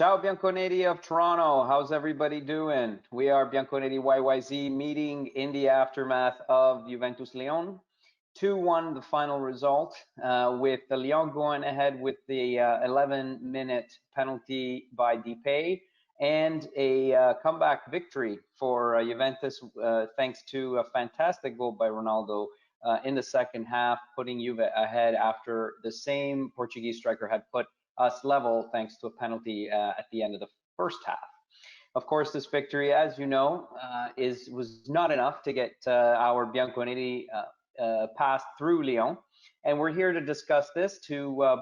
Ciao Bianconeri of Toronto, how's everybody doing? We are Bianconeri YYZ meeting in the aftermath of Juventus-Lyon. 2-1 the final result, with the Lyon going ahead with the 11-minute penalty by Depay and a comeback victory for Juventus thanks to a fantastic goal by Ronaldo in the second half, putting Juve ahead after the same Portuguese striker had put us level thanks to a penalty at the end of the first half. Of course, this victory, as you know, was not enough to get our Bianconeri past through Lyon, and we're here to discuss this to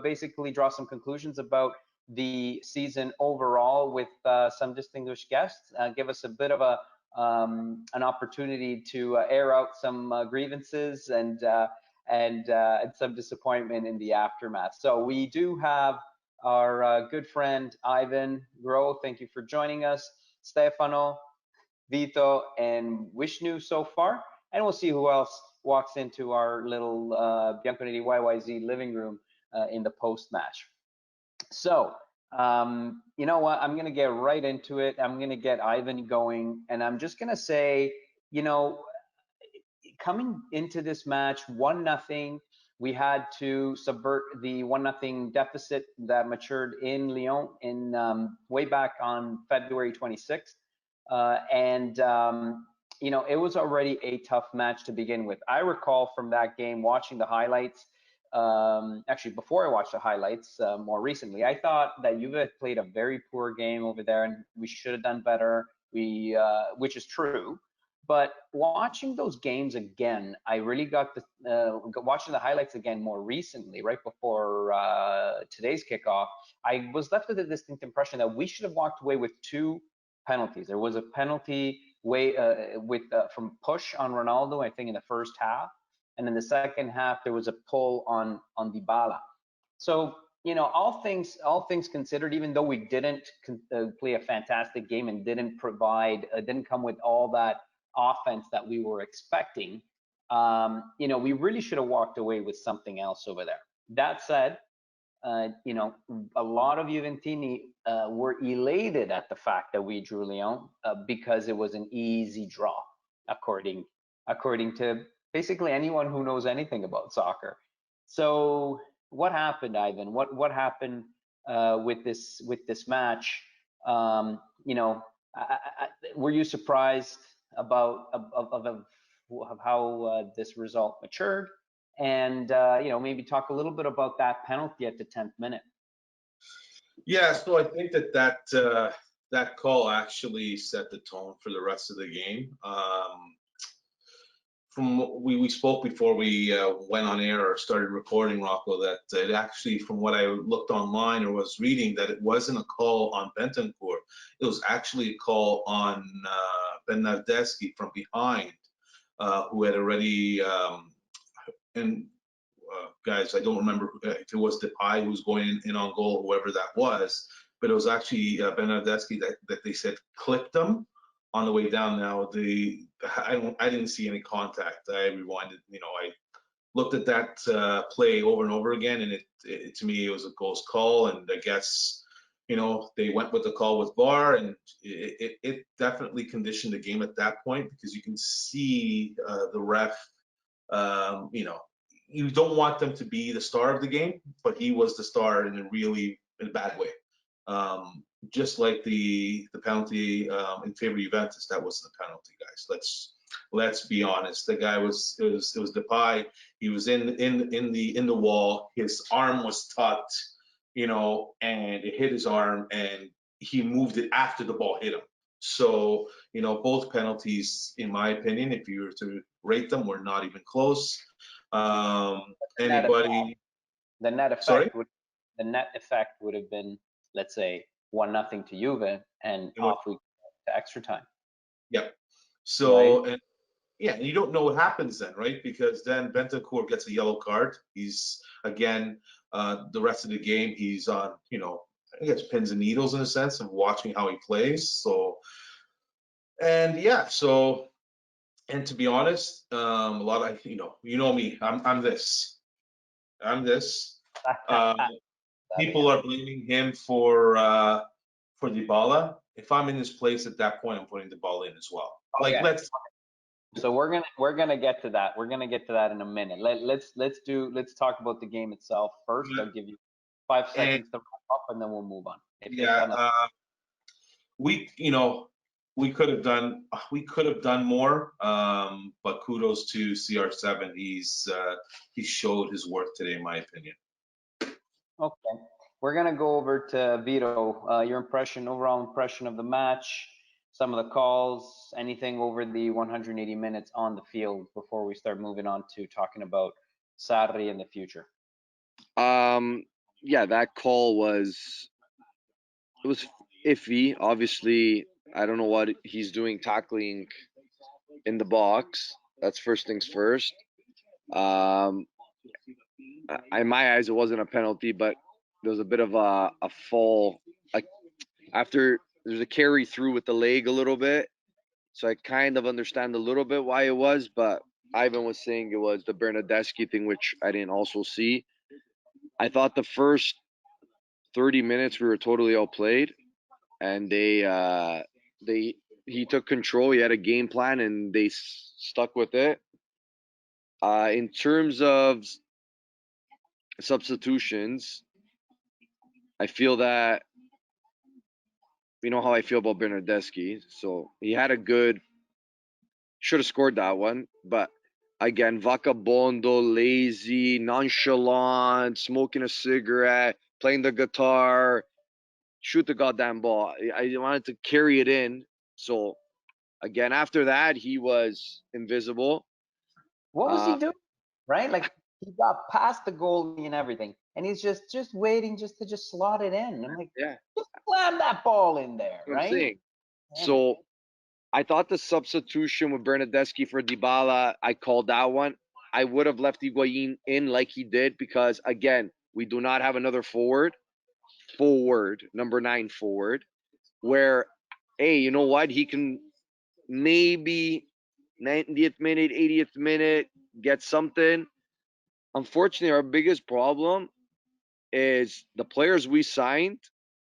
basically draw some conclusions about the season overall with some distinguished guests, give us a bit of an opportunity to air out some grievances and some disappointment in the aftermath. So we do have our good friend Ivan Gro. Thank you for joining us. Stefano, Vito, and Vishnu so far, and we'll see who else walks into our little Bianconeri YYZ living room in the post-match. So, you know what? I'm gonna get right into it. I'm gonna get Ivan going, and I'm just gonna say, you know, coming into this match 1-0, we had to subvert the 1-0 deficit that matured in Lyon in way back on February 26th. You know, it was already a tough match to begin with. I recall from that game watching the highlights, actually before I watched the highlights more recently, I thought that Juve played a very poor game over there and we should have done better, which is true. But watching those games again, I really got watching the highlights again more recently, right before today's kickoff, I was left with a distinct impression that we should have walked away with 2 penalties. There was a penalty from push on Ronaldo, I think, in the first half, and in the second half there was a pull on Dybala. So, you know, all things considered, even though we didn't play a fantastic game and didn't come with all that offense that we were expecting, you know, we really should have walked away with something else over there. That said, you know, a lot of Juventini were elated at the fact that we drew Lyon because it was an easy draw, according to basically anyone who knows anything about soccer. So what happened, Ivan? What happened with this match? You know, were you surprised about how this result matured? And you know, maybe talk a little bit about that penalty at the 10th minute. Yeah, so I think that call actually set the tone for the rest of the game. From what we spoke before we went on air or started recording, Rocco, that it actually, from what I looked online or was reading, that it wasn't a call on Bentancur. It was actually a call on Bernardeschi from behind, who had already guys, I don't remember if it was Depay who was going in on goal, whoever that was, but it was actually Bernardeschi that they said clipped him on the way down. Now I didn't see any contact. I rewinded, you know, I looked at that play over and over again, and it to me it was a close call, and I guess, you know, they went with the call with VAR, and it definitely conditioned the game at that point, because you can see the ref, you know, you don't want them to be the star of the game, but he was the star in a bad way. Just like the penalty in favor of Juventus, that wasn't a penalty, guys. Let's be honest. The guy it was Depay. He was in the wall. His arm was tucked, you know, and it hit his arm, and he moved it after the ball hit him. So, you know, both penalties, in my opinion, if you were to rate them, were not even close. Anybody? The net effect. Sorry? The net effect would have been, let's say, 1-0 to Juve, and off we go to extra time. Yeah. So, right? And yeah, and you don't know what happens then, right? Because then Bentancur gets a yellow card. He's again the rest of the game. He's on, you know, I guess pins and needles in a sense of watching how he plays. So, and yeah, so. And to be honest, a lot of, you know me, I'm this. people are blaming him for Dybala. If I'm in his place at that point, I'm putting Dybala in as well. Like, Okay. let's. So we're gonna get to that. We're gonna get to that in a minute. Let's talk about the game itself first. I'll give you 5 seconds to wrap up, and then we'll move on. We we could have done more, but kudos to CR7. He showed his worth today, in my opinion. Okay, we're gonna go over to Vito. Your overall impression of the match, some of the calls, anything over the 180 minutes on the field before we start moving on to talking about Sarri in the future. Yeah, that call was iffy. Obviously, I don't know what he's doing tackling in the box. That's first things first. In my eyes, it wasn't a penalty, but there was a bit of a fall. Like after there's a carry through with the leg a little bit, so I kind of understand a little bit why it was. But Ivan was saying it was the Bernadeschi thing, which I didn't also see. I thought the first 30 minutes we were totally outplayed, and he took control. He had a game plan, and they stuck with it. In terms of substitutions, I feel that you know how I feel about Bernardeschi. So he had should have scored that one, but again, vagabondo, lazy, nonchalant, smoking a cigarette, playing the guitar, shoot the goddamn ball. I wanted to carry it in. So again, after that, he was invisible. What was he doing? Right, like he got past the goalie and everything, and he's just waiting just to slot it in. I'm like, Yeah, just slam that ball in there, I'm right? saying. So I thought the substitution with Bernadeschi for Dybala, I called that one. I would have left Higuain in like he did because, again, we do not have another forward, number 9 forward, where, hey, you know what? He can maybe 90th minute, 80th minute get something. Unfortunately, our biggest problem is the players we signed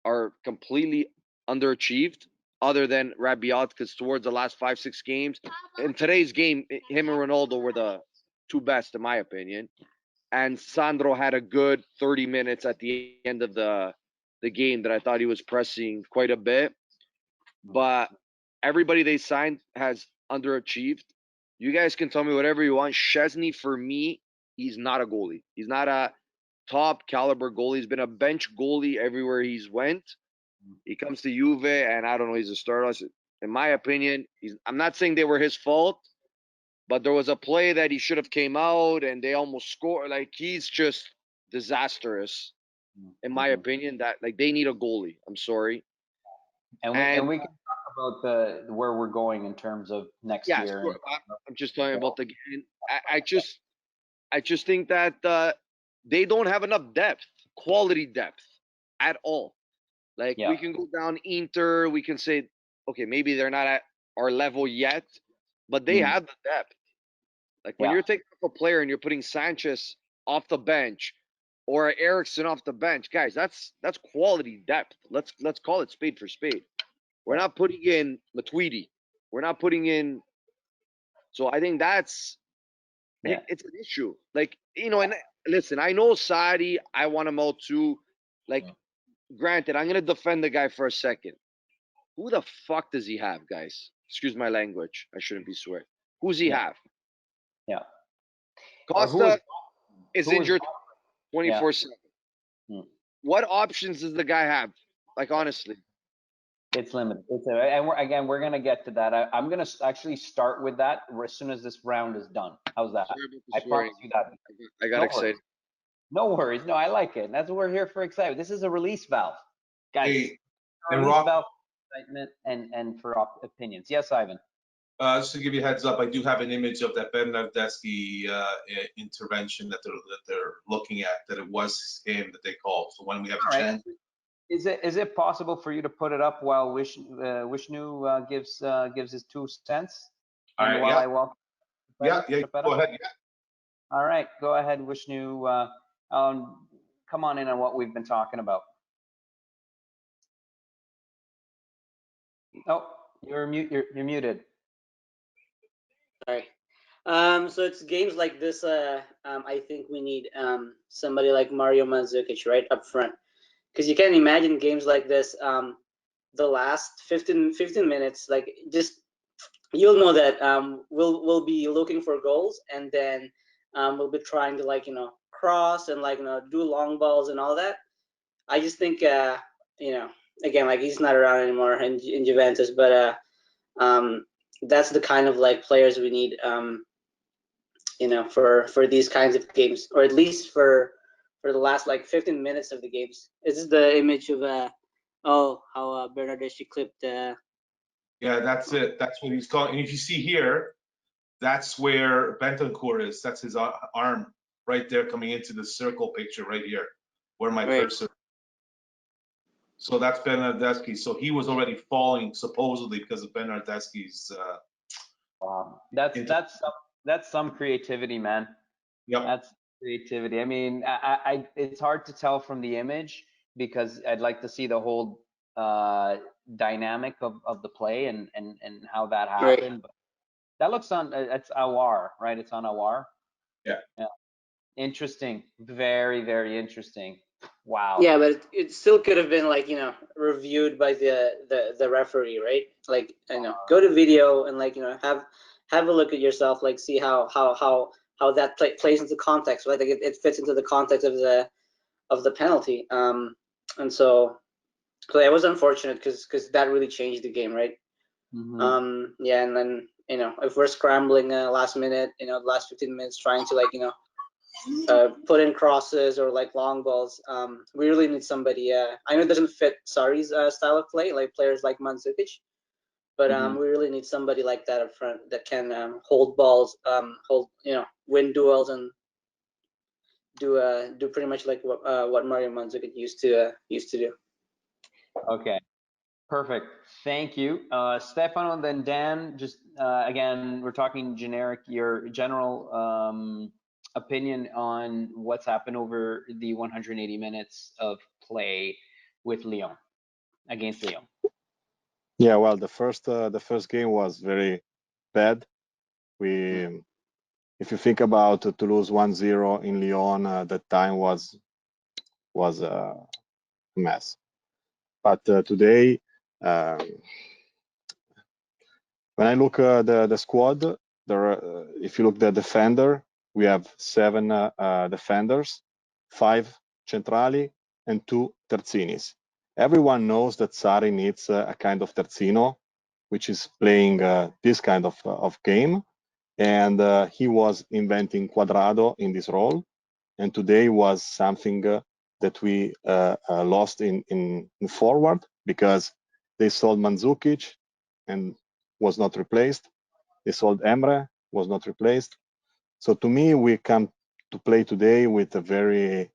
are completely underachieved other than Rabiot, because towards the last 5-6 games, in today's game, him and Ronaldo were the two best in my opinion. And Sandro had a good 30 minutes at the end of the game that I thought he was pressing quite a bit. But everybody they signed has underachieved. You guys can tell me whatever you want. Szczesny, for me, he's not a goalie. He's not a top caliber goalie. He's been a bench goalie everywhere he's went. He comes to Juve, and I don't know, he's a starter. In my opinion, I'm not saying they were his fault, but there was a play that he should have came out, and they almost scored. Like, he's just disastrous, in my opinion. That like they need a goalie. I'm sorry. And we can talk about where we're going in terms of next year. Sure. I'm just talking about the game. I just think that they don't have enough depth, quality depth at all. Like we can go down Inter, we can say, okay, maybe they're not at our level yet, but they have the depth. Like when you're taking off a player and you're putting Sanchez off the bench or Eriksson off the bench, guys, that's quality depth. Let's call it spade for spade. We're not putting in Matuidi. We're not putting in. So I think it's an issue. Like, and listen, I know Sarri, I want him out too. Like, granted, I'm gonna defend the guy for a second. Who the fuck does he have, guys? Excuse my language. I shouldn't be swearing. Who's he have? Yeah. Costa is injured 24/7. What options does the guy have? Like, honestly. It's limited. And we're gonna get to that. I'm gonna actually start with that as soon as this round is done. How's that? I promise you that. I got excited. No worries. No, I like it. That's what we're here for. Excited. This is a release valve, guys. Hey, and release valve for excitement and for opinions. Yes, Ivan. Just to give you a heads up, I do have an image of that Bernardeschi intervention that they're looking at. That it was him that they called. So when we have a chance. Is it possible for you to put it up while Vishnu gives his 2 cents? All right. While I welcome. Go ahead. Yeah. All right, go ahead, Vishnu. come on in on what we've been talking about. Oh, you're muted. Sorry. So it's games like this. I think we need somebody like Mario Mandzukic right up front, because you can imagine games like this. The last 15 minutes, like, just you'll know that we'll be looking for goals, and then we'll be trying to, like, cross and, like, do long balls and all that. I just think again, like, he's not around anymore in Juventus, but that's the kind of, like, players we need for these kinds of games, or at least for the last, like, 15 minutes of the games. This is the image of how Bernardeschi clipped. Yeah, that's it. That's what he's calling. And if you see here, that's where Bentancur is. That's his arm right there coming into the circle picture right here, where my cursor. So that's Bernardeschi. So he was already falling supposedly because of Bernardeschi's. Wow, that's some creativity, man. Yep. That's creativity. I mean, it's hard to tell from the image because I'd like to see the whole dynamic of the play and how that happened. Right. But that looks on. It's Awar, right? It's on Awar. Yeah. Interesting. Very, very interesting. Wow. Yeah, but it still could have been, like, reviewed by the referee, right? Like, go to video and, like, have a look at yourself, like, see how that plays into context, right? Like, it fits into the context of the penalty. And so it was unfortunate because that really changed the game, right? Mhm. Yeah, and then if we're scrambling last minute, the last 15 minutes trying to, like, put in crosses or, like, long balls, we really need somebody. I know it doesn't fit Sarri's style of play, like players like Mandzukic, but we really need somebody like that up front that can hold balls, win duels, and do pretty much like what Mario Mandzukic used to do. Okay. Perfect. Thank you. Stefano and then Dan, just again, we're talking generic, your general opinion on what's happened over the 180 minutes of play with Lyon, against Lyon. Yeah, well, the first game was very bad. If you think about to lose 1-0 in Lyon, that time was a mess. But today, when I look at the squad, if you look at the defender, we have 7 defenders, 5 centrali, and 2 terzinis. Everyone knows that Sarri needs a kind of terzino, which is playing this kind of game, and he was inventing Quadrado in this role, and today was something that we lost in forward, because they sold Mandzukic and was not replaced. They sold Emre, was not replaced. So to me, we come to play today with a very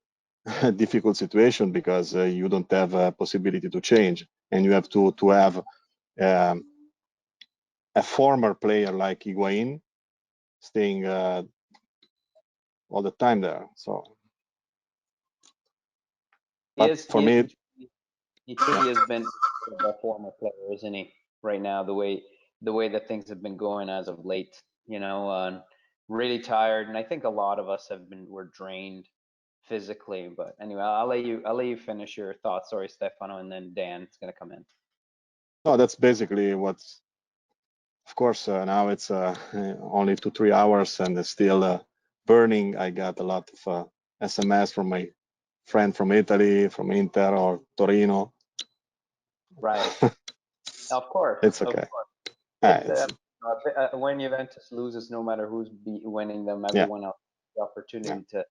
difficult situation, because you don't have a possibility to change, and you have to have a former player like Higuain staying all the time there. So, but for me, he truly has been a former player, isn't he? Right now, the way that things have been going as of late, really tired, and I think a lot of us were drained physically. But anyway, I'll let you finish your thoughts. Sorry, Stefano, and then Dan is gonna come in. no, that's basically what's. Of course, now it's only 2-3 hours and it's still burning. I got a lot of SMS from my friend from Italy, from Inter or Torino. Right. Of course. It's okay. When Juventus loses, no matter who's winning them, everyone else has the opportunity to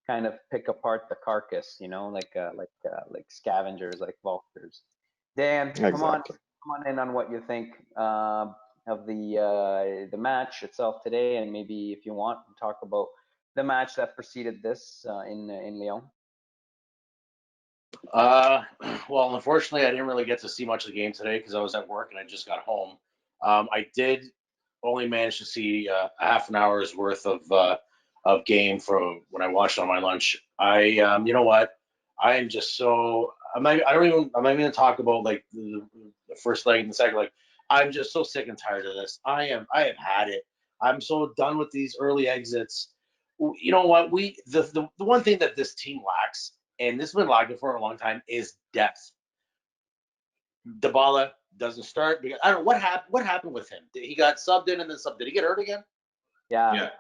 kind of pick apart the carcass, like scavengers, like vultures. Dan, come on in on what you think of the match itself today, and maybe if you want, talk about the match that preceded this in Lyon. Well, unfortunately, I didn't really get to see much of the game today because I was at work and I just got home. I did only manage to see a half an hour's worth of game from when I watched on my lunch. You know what? I am just so I'm not even gonna talk about like the first leg and the second leg. I'm just so sick and tired of this. I have had it. I'm so done with these early exits. You know what? The one thing that this team lacks, and this has been lacking for a long time, is depth. Dybala doesn't start because I don't know what happened with him. He got subbed in and then subbed. Did he get hurt again? Yeah.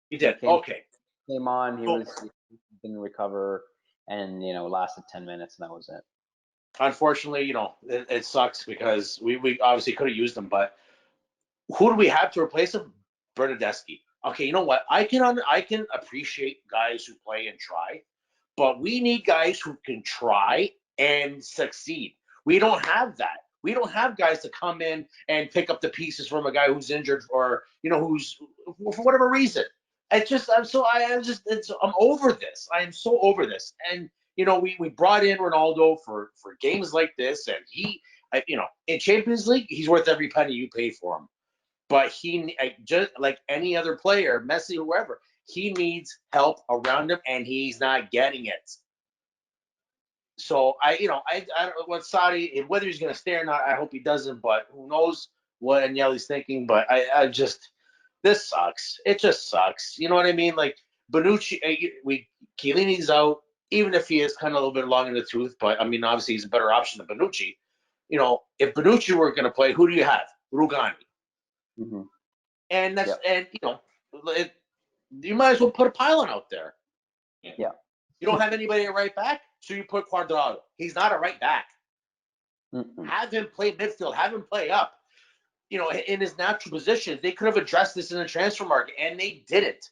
He did. Came- Okay. Came on, he So- didn't recover, and lasted 10 minutes, and that was it. Unfortunately, it sucks because we obviously could have used him, but who do we have to replace him? Bernadeschi. Okay, you know what? I can appreciate guys who play and try, but we need guys who can try and succeed. We don't have that. We don't have guys to come in and pick up the pieces from a guy who's injured or who's for whatever reason. I'm over this. I am so over this. And we brought in Ronaldo for games like this, and in Champions League he's worth every penny you pay for him. But he just like any other player, Messi, whoever, he needs help around him, and he's not getting it. So I don't know what Sarri, whether he's going to stay or not. I hope he doesn't, but who knows what Agnelli's thinking. But I just this sucks. It just sucks. You know what I mean? Like Bonucci, Chiellini's out, even if he is kind of a little bit long in the tooth. But I mean, obviously he's a better option than Bonucci. If Bonucci were going to play, who do you have? Rugani. Mm-hmm. And that's you might as well put a pylon out there. Yeah. You don't have anybody at right back, so you put Cuadrado. He's not a right back. Mm-mm. Have him play midfield. Have him play up. In his natural position. They could have addressed this in the transfer market, and they didn't.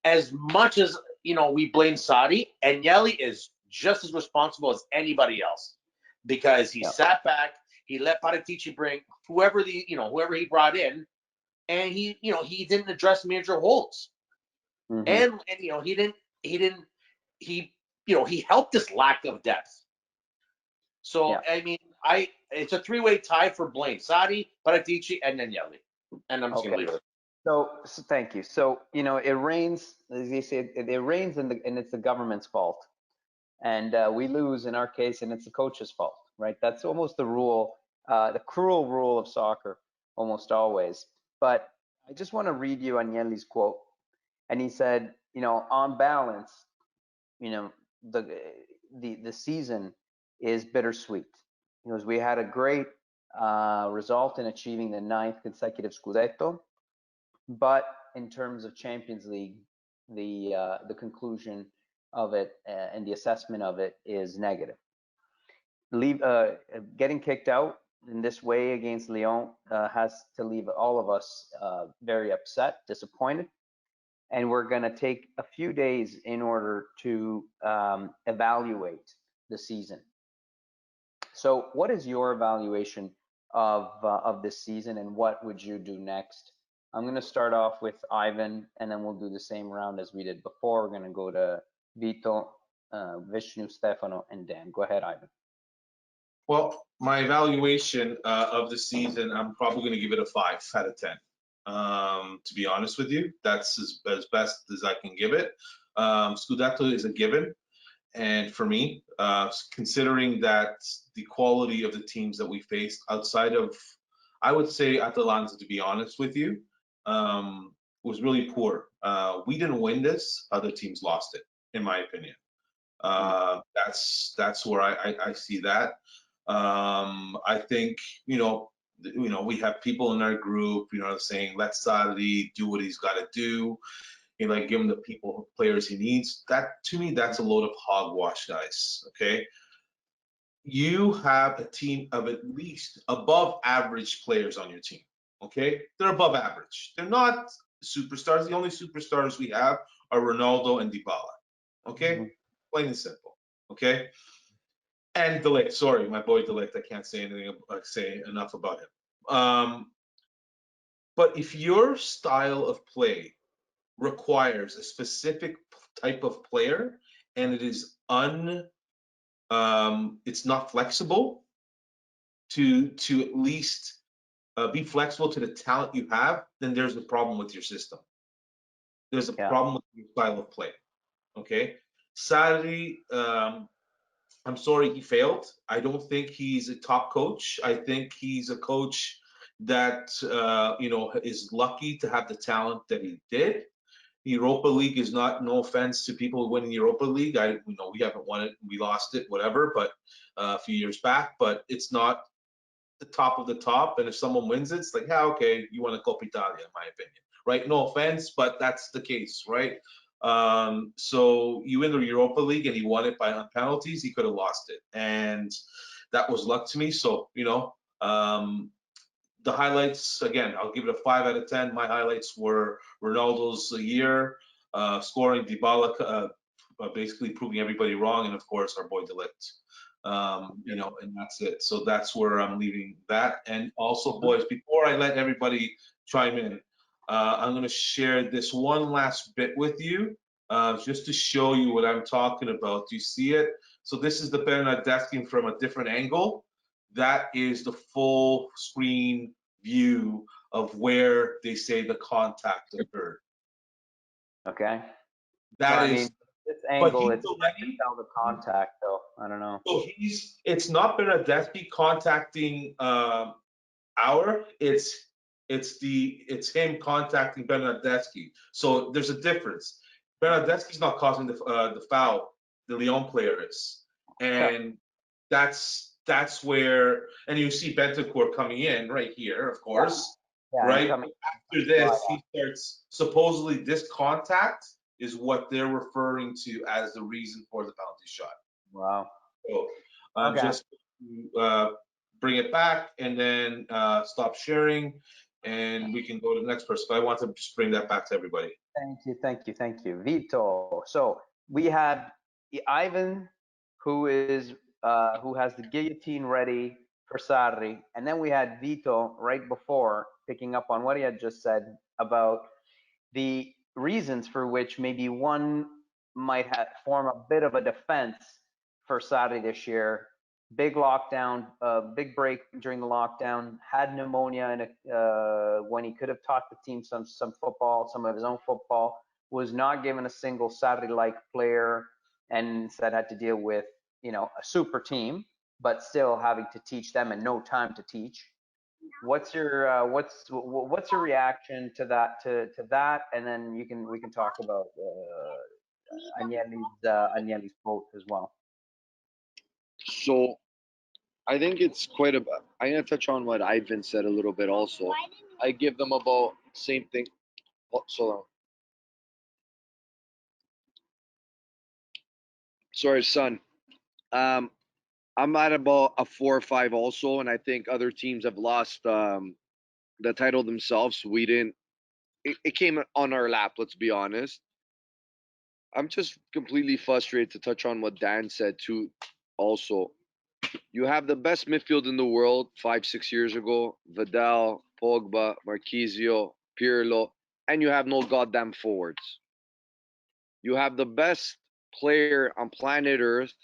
As much as we blame Sarri, Agnelli is just as responsible as anybody else because he sat back. He let Paratici bring whoever he brought in, and he didn't address major holes. Mm-hmm. And he helped this lack of depth. So I mean, it's a three-way tie for blame: Sarri, Paratici, and Agnelli. And I'm just gonna leave it. So thank you. So it rains, as you say, it rains, and it's the government's fault, and we lose in our case, and it's the coach's fault, right? That's almost the rule, the cruel rule of soccer, almost always. But I just want to read you Agnelli's quote, and he said, on balance, the season is bittersweet. Because we had a great result in achieving the 9th consecutive Scudetto, but in terms of Champions League, the conclusion of it and the assessment of it is negative. Getting kicked out in this way against Lyon has to leave all of us very upset, disappointed, and we're going to take a few days in order to evaluate the season. So what is your evaluation of this season, and what would you do next? I'm going to start off with Ivan, and then we'll do the same round as we did before. We're going to go to Vito, Vishnu, Stefano, and Dan. Go ahead, Ivan. Well, my evaluation of the season, I'm probably going to give it a 5 out of 10. To be honest with you, that's as best as I can give it. Scudetto is a given. And for me, considering that the quality of the teams that we faced outside of, I would say Atalanta, to be honest with you, was really poor. We didn't win this; other teams lost it, in my opinion. That's where I see that. I think we have people in our group, saying let Sarri do what he's got to do. Give him the players he needs. That, to me, that's a load of hogwash, guys. Okay, you have a team of at least above average players on your team. Okay, they're above average. They're not superstars. The only superstars we have are Ronaldo and Dybala. Okay, plain and simple. Okay, and De Ligt. Sorry, my boy De Ligt. I can't say enough about him. But if your style of play requires a specific type of player and it is it's not flexible to at least be flexible to the talent you have, then there's a problem with your system. There's a problem with your style of play. Okay, Sarri I'm sorry he failed. I don't think he's a top coach. I think he's a coach that is lucky to have the talent that he did. Europa League is not, no offense to people winning Europa League. We haven't won it, we lost it, whatever, but a few years back. But it's not the top of the top. And if someone wins it, it's like, yeah, okay, you won a Coppa Italia, in my opinion, right? No offense, but that's the case, right? So you win the Europa League and he won it by penalties. He could have lost it, and that was luck to me. So the highlights, again, I'll give it a 5 out of 10. My highlights were Ronaldo's year, scoring, Dybala, basically proving everybody wrong, and of course our boy De Ligt. And that's it. So that's where I'm leaving that. And also, boys, before I let everybody chime in, I'm going to share this one last bit with you, just to show you what I'm talking about. Do you see it? So this is the Bernardeschi from a different angle. That is the full screen view of where they say the contact occurred. Okay. That Well, is, this angle, he's it's hard to tell the contact, though. I don't know. so it's not Bernardeschi contacting it's him contacting Bernardeschi. So there's a difference. Bernardeschi's not causing the foul. The Lyon player is, and that's where, and you see Bentancur coming in right here, of course, Yeah, right? coming After this, he starts, supposedly this contact is what they're referring to as the reason for the penalty shot. Wow. So Okay. just bring it back and then stop sharing, and we can go to the next person. But I want to just bring that back to everybody. Thank you, Vito. So we had Ivan, who has the guillotine ready for Sarri, and then we had Vito right before, picking up on what he had just said about the reasons for which maybe one might form a bit of a defense for Sarri this year. Big lockdown, big break during the lockdown, had pneumonia when he could have taught the team some football, some of his own football, was not given a single Sarri-like player, and instead had to deal with, a super team, but still having to teach them and no time to teach. What's your reaction to that? And then we can talk about Agnelli's quote as well. So I think it's quite a. I'm gonna touch on what Ivan said a little bit also. I give them about same thing. Oh, so sorry, son. I'm at about a 4 or 5 also, and I think other teams have lost the title themselves. We didn't. It came on our lap. Let's be honest. I'm just completely frustrated to touch on what Dan said too. Also, you have the best midfield in the world 5-6 years ago: Vidal, Pogba, Marquisio, Pirlo, and you have no goddamn forwards. You have the best player on planet Earth,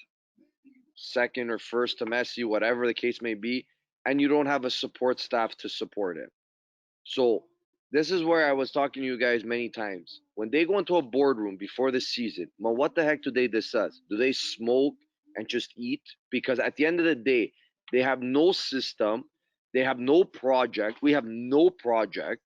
second or first to Messi, whatever the case may be, and you don't have a support staff to support him. So this is where I was talking to you guys many times. When they go into a boardroom before the season, well, what the heck do they discuss? Do they smoke and just eat? Because at the end of the day, they have no system. They have no project. We have no project.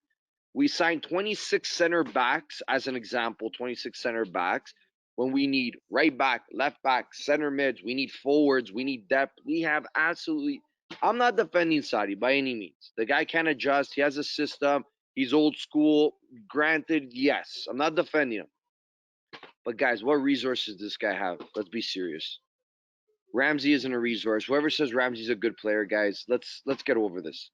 We signed 26 center backs, as an example, 26 center backs, when we need right back, left back, center mids, we need forwards, we need depth. We have absolutely. I'm not defending Sarri by any means. The guy can adjust. He has a system. He's old school. Granted, yes. I'm not defending him. But guys, what resources does this guy have? Let's be serious. Ramsey isn't a resource. Whoever says Ramsey's a good player, guys, let's get over this.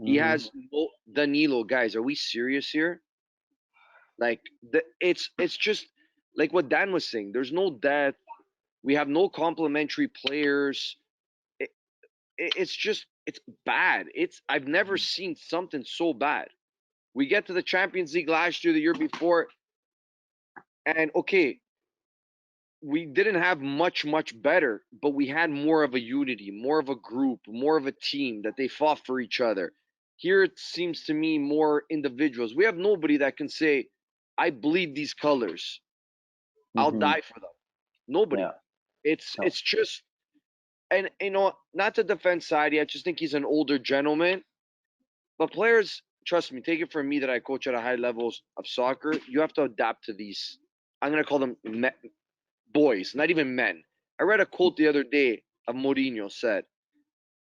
He has no Danilo, guys. Are we serious here? Like it's just like what Dan was saying. There's no depth. We have no complementary players. It's bad. I've never seen something so bad. We get to the Champions League last year, the year before, and okay, we didn't have much better, but we had more of a unity, more of a group, more of a team that they fought for each other. Here it seems to me more individuals. We have nobody that can say, I bleed these colors. I'll die for them. Nobody. Yeah. It's just and not to defend Sarri, I just think he's an older gentleman. But players, trust me, take it from me that I coach at a high levels of soccer. You have to adapt to these. I'm gonna call them boys, not even men. I read a quote the other day of Mourinho said,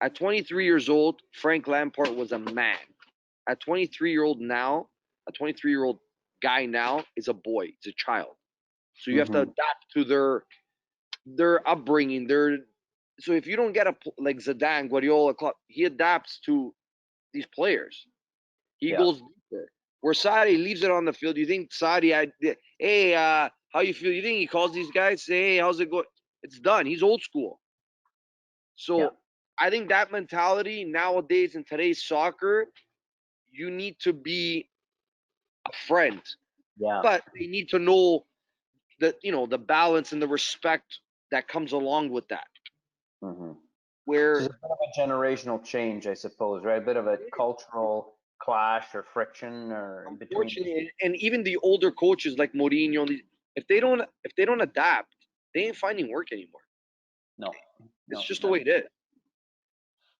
"At 23 years old, Frank Lampard was a man. At 23-year-old now, a 23-year-old guy now is a boy. It's a child. So you have to adapt to their upbringing. So if you don't get like Zidane, Guardiola, he adapts to these players. He goes deeper. Where Sarri leaves it on the field, you think Sarri, hey, how you feel? You think he calls these guys, say, hey, how's it going? It's done. He's old school. So I think that mentality nowadays in today's soccer, you need to be a friend. Yeah. But they need to know that, the balance and the respect that comes along with that. So Where it's a bit of a generational change, I suppose, right? A bit of a cultural clash or friction or in between. unfortunately, and even the older coaches like Mourinho, if they don't adapt, they ain't finding work anymore. No. It's just the way it is.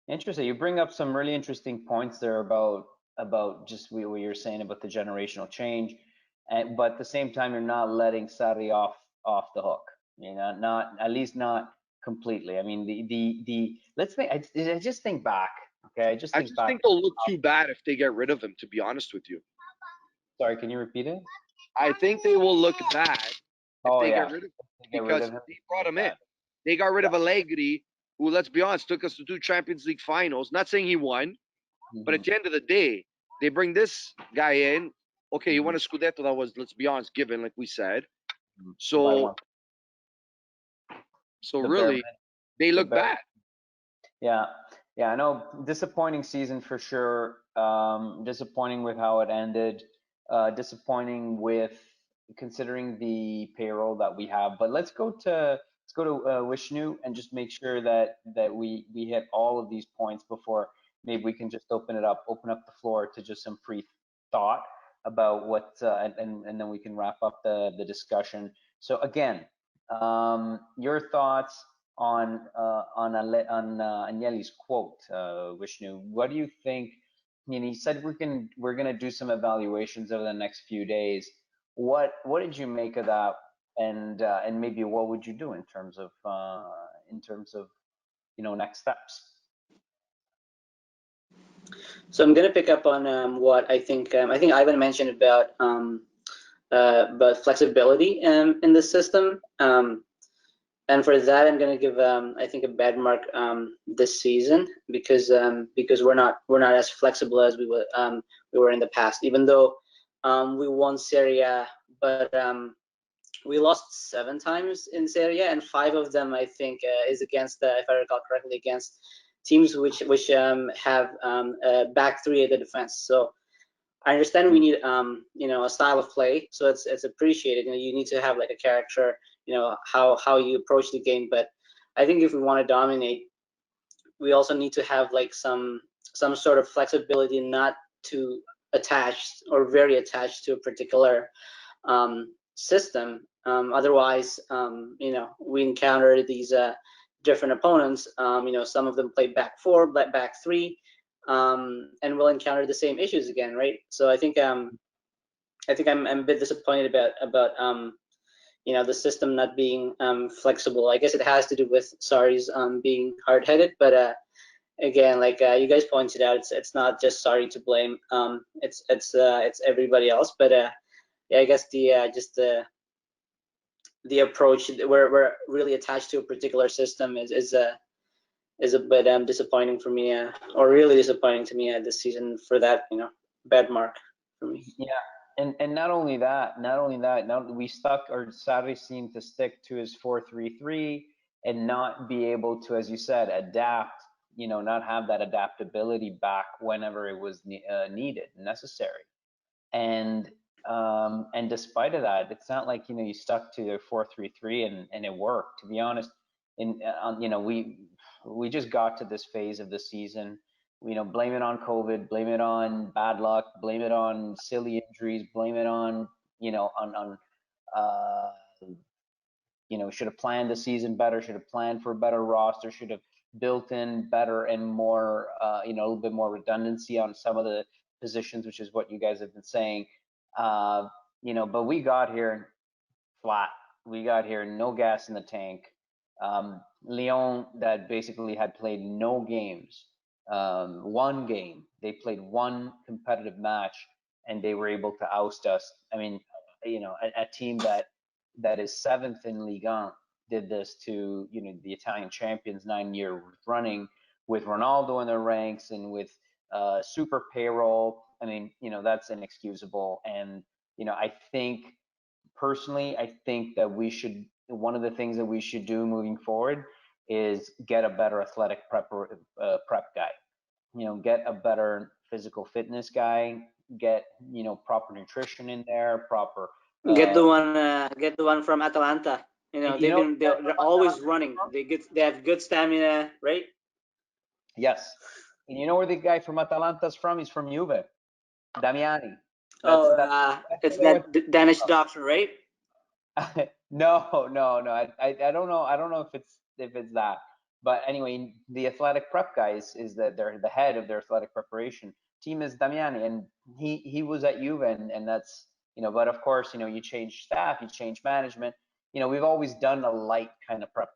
Interesting. You bring up some really interesting points there about just what you're saying about the generational change, but at the same time, you're not letting Sarri off the hook. Not at least not completely. I mean, the let's think. I just think back. Okay, I just think they'll look too bad if they get rid of him. To be honest with you. Sorry, can you repeat it? I think they will look bad if they get rid of him because they brought him in. They got rid of Allegri, who, let's be honest, took us to 2 Champions League finals. Not saying he won, but at the end of the day, they bring this guy in. Okay, he won a Scudetto that was, let's be honest, given, like we said. So really, they look bad. Yeah, I know. Disappointing season for sure. Disappointing with how it ended. Disappointing with considering the payroll that we have. But let's go to Vishnu and just make sure that we hit all of these points before maybe we can just open up the floor to just some pre-thought about what and then we can wrap up the discussion. So again, your thoughts on Agnelli's quote, Vishnu. What do you think? He said we're gonna do some evaluations over the next few days. What did you make of that? And maybe what would you do in terms of next steps? So I'm gonna pick up on what I think Ivan mentioned about flexibility in the system. And for that, I'm gonna give I think a bad mark this season because we're not as flexible as we were in the past. Even though we won Serie A, but we lost 7 times in Serie A, and 5 of them I think is against if I recall correctly, against teams which have a back 3 at the defense. So I understand we need a style of play, so it's appreciated. You need to have like a character, how you approach the game. But I think if we want to dominate, we also need to have like some sort of flexibility, not too attached or very attached to a particular system. Otherwise, we encounter these different opponents. Some of them play back 4, back 3. And we'll encounter the same issues again, right? So I think I'm a bit disappointed about the system not being flexible. I guess it has to do with Sarri's being hard-headed, but again, like you guys pointed out, it's not just Sarri to blame. It's everybody else. But yeah, I guess the approach we're really attached to a particular system is a bit disappointing for me, or really disappointing to me this season for that, bad mark for me. Yeah, and not only that, now we stuck, or Sarri seemed to stick to his 4-3-3 and not be able to, as you said, adapt. Not have that adaptability back whenever it was needed, necessary, and despite of that, it's not like you stuck to your 4-3-3 and it worked. To be honest, we just got to this phase of the season. Blame it on COVID, blame it on bad luck, blame it on silly injuries, blame it on should have planned the season better, should have planned for a better roster, should have built in better and more, you know, a little bit more redundancy on some of the positions, which is what you guys have been saying. You know, but we got here flat. We got here no gas in the tank. Lyon, that basically had played no games, one game. They played one competitive match, and they were able to oust us. I mean, you know, a team that is seventh in Ligue 1 did this to, you know, the Italian champions 9 years running, with Ronaldo in their ranks and with super payroll. I mean, you know, that's inexcusable. And you know, I think personally, I think that we should, one of the things that we should do moving forward is get a better athletic prep guy. You know, get a better physical fitness guy. Get, you know, proper nutrition in there, proper. Get the one from Atalanta. You know, they're always running. They have good stamina, right? Yes. And you know where the guy from Atalanta's from? He's from Juve. Damiani. It's that Danish doctor, right? No. I don't know. I don't know if it's that. But anyway, the athletic prep guys is that they're the head of their athletic preparation team is Damiani, and he was at Juve, and that's, you know. But of course, you know, you change staff, you change management. You know, we've always done a light kind of prep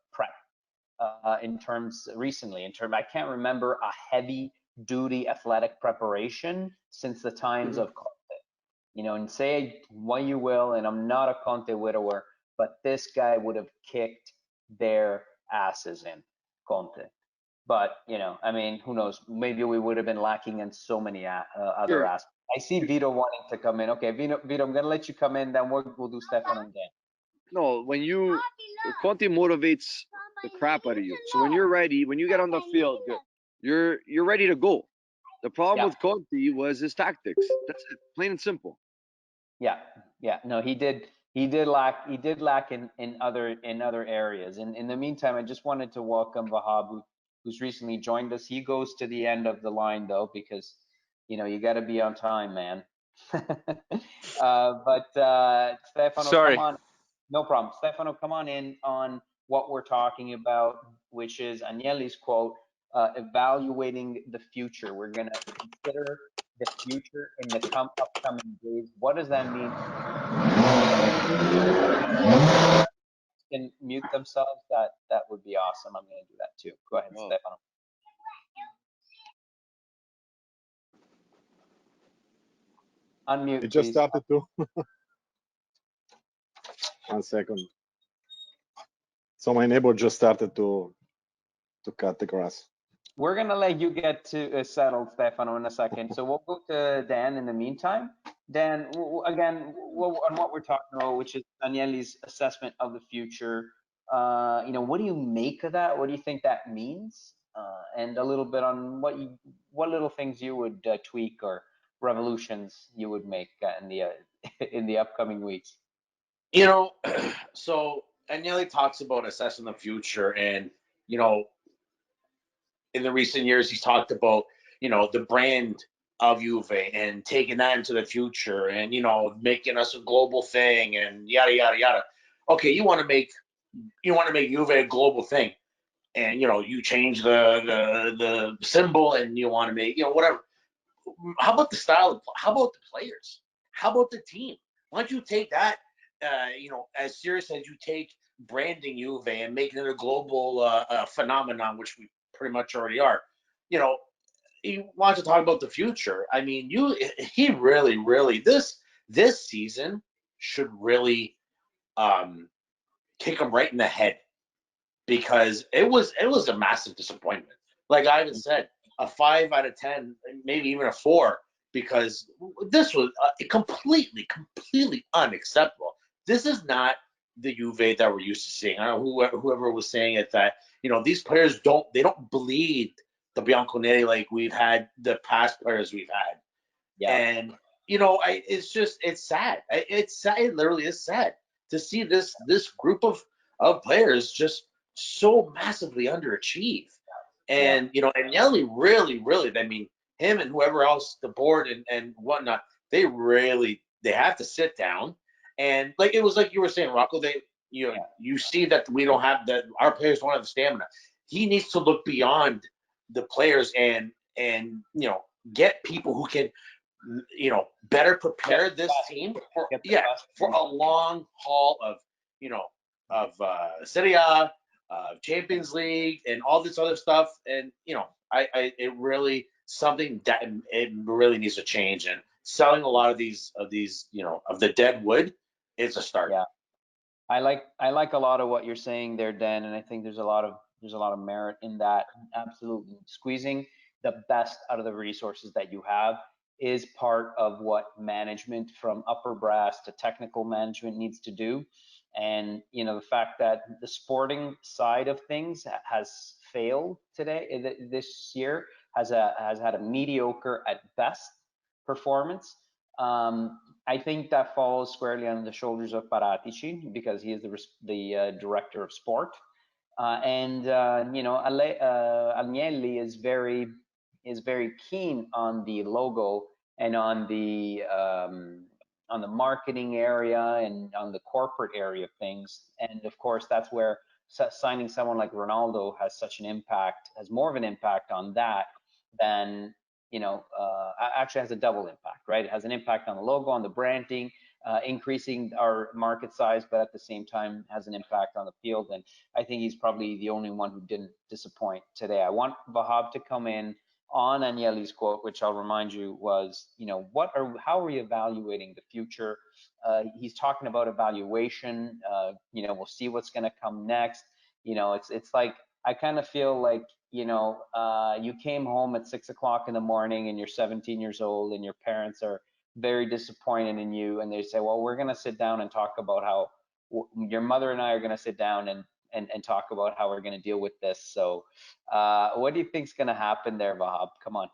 in terms recently. I can't remember a heavy duty athletic preparation since the times of Conte. You know, and say what you will, and I'm not a Conte widower, but this guy would have kicked their asses in, Conte. But you know, I mean, who knows? Maybe we would have been lacking in so many other aspects. I see Vito wanting to come in. Okay, Vito, I'm gonna let you come in. Then we'll do Stefan and Dan. No, when Conte motivates the crap out of you. So when you're ready, when you get on the field, you're ready to go. The problem with Conte was his tactics. That's it, plain and simple. Yeah. No, he did lack in other areas. And in the meantime, I just wanted to welcome Vahab, who's recently joined us. He goes to the end of the line though, because you know you got to be on time, man. But Stefano, Sorry. come on. No problem. Stefano, come on in on what we're talking about, which is Agnelli's quote, evaluating the future. We're going to consider the future in the upcoming days. What does that mean? Can mute themselves? That would be awesome. I'm going to do that too. Go ahead, Stefano. Unmute, It just please. started to. 1 second. So my neighbor just started to cut the grass. We're going to let you get to settled, Stefano, in a second. So we'll go to Dan in the meantime. Dan, again, on what we're talking about, which is Agnelli's assessment of the future. You know, what do you make of that? What do you think that means? And a little bit on what little things you would tweak or revolutions you would make in the upcoming weeks. You know, so Agnelli talks about assessing the future, and you know, in the recent years, he's talked about, you know, the brand of Juve and taking that into the future, and you know, making us a global thing, and yada yada yada. Okay, you want to make Juve a global thing, and you know, you change the symbol, and you want to make, you know, whatever. How about the style? How about the players? How about the team? Why don't you take that, you know, as serious as you take branding Juve and making it a global phenomenon, which we pretty much already are. You know, he wants to talk about the future. I mean, he really this season should really kick him right in the head, because it was a massive disappointment. Like Ivan said, a 5 out of 10, maybe even a 4, because this was completely unacceptable. This is not the Juve that we're used to seeing. I don't know whoever was saying it, that you know, these players don't bleed the Bianconeri like we've had the past players we've had. Yeah. And you know, it's sad. It's sad. It literally is sad to see this group of players just so massively underachieve. And you know, Agnelli really, I mean, him and whoever else, the board and whatnot, they have to sit down, and like it was like you were saying, Rocco, you see that we don't have that, our players don't have the stamina. he needs to look beyond the players and get people who can better prepare this team for for a long haul of Serie A, Champions League, and all this other stuff. And it really something that it really needs to change. And selling a lot of these of the dead wood is a start. Yeah, I like a lot of what you're saying there, Dan, and I think there's a lot of merit in that. Absolutely, squeezing the best out of the resources that you have is part of what management from upper brass to technical management needs to do. And the fact that the sporting side of things has failed this year, has had a mediocre at best performance. I think that falls squarely on the shoulders of Paratici, because he is the director of sport. Agnelli is very keen on the logo and on the marketing area and on the corporate area of things. And of course, that's where signing someone like Ronaldo has such an impact, has more of an impact on that than actually has a double impact, right? It has an impact on the logo, on the branding, increasing our market size, but at the same time has an impact on the field. And I think he's probably the only one who didn't disappoint today. I want Vahab to come in on Agnelli's quote, which I'll remind you was, how are we evaluating the future? He's talking about evaluation. We'll see what's going to come next. It's like, I kind of feel like, you came home at 6 o'clock in the morning and you're 17 years old and your parents are very disappointed in you, and they say, well, we're going to sit down and talk about how your mother and I are going to sit down and talk about how we're going to deal with this. So what do you think's going to happen there, Vahab? Come on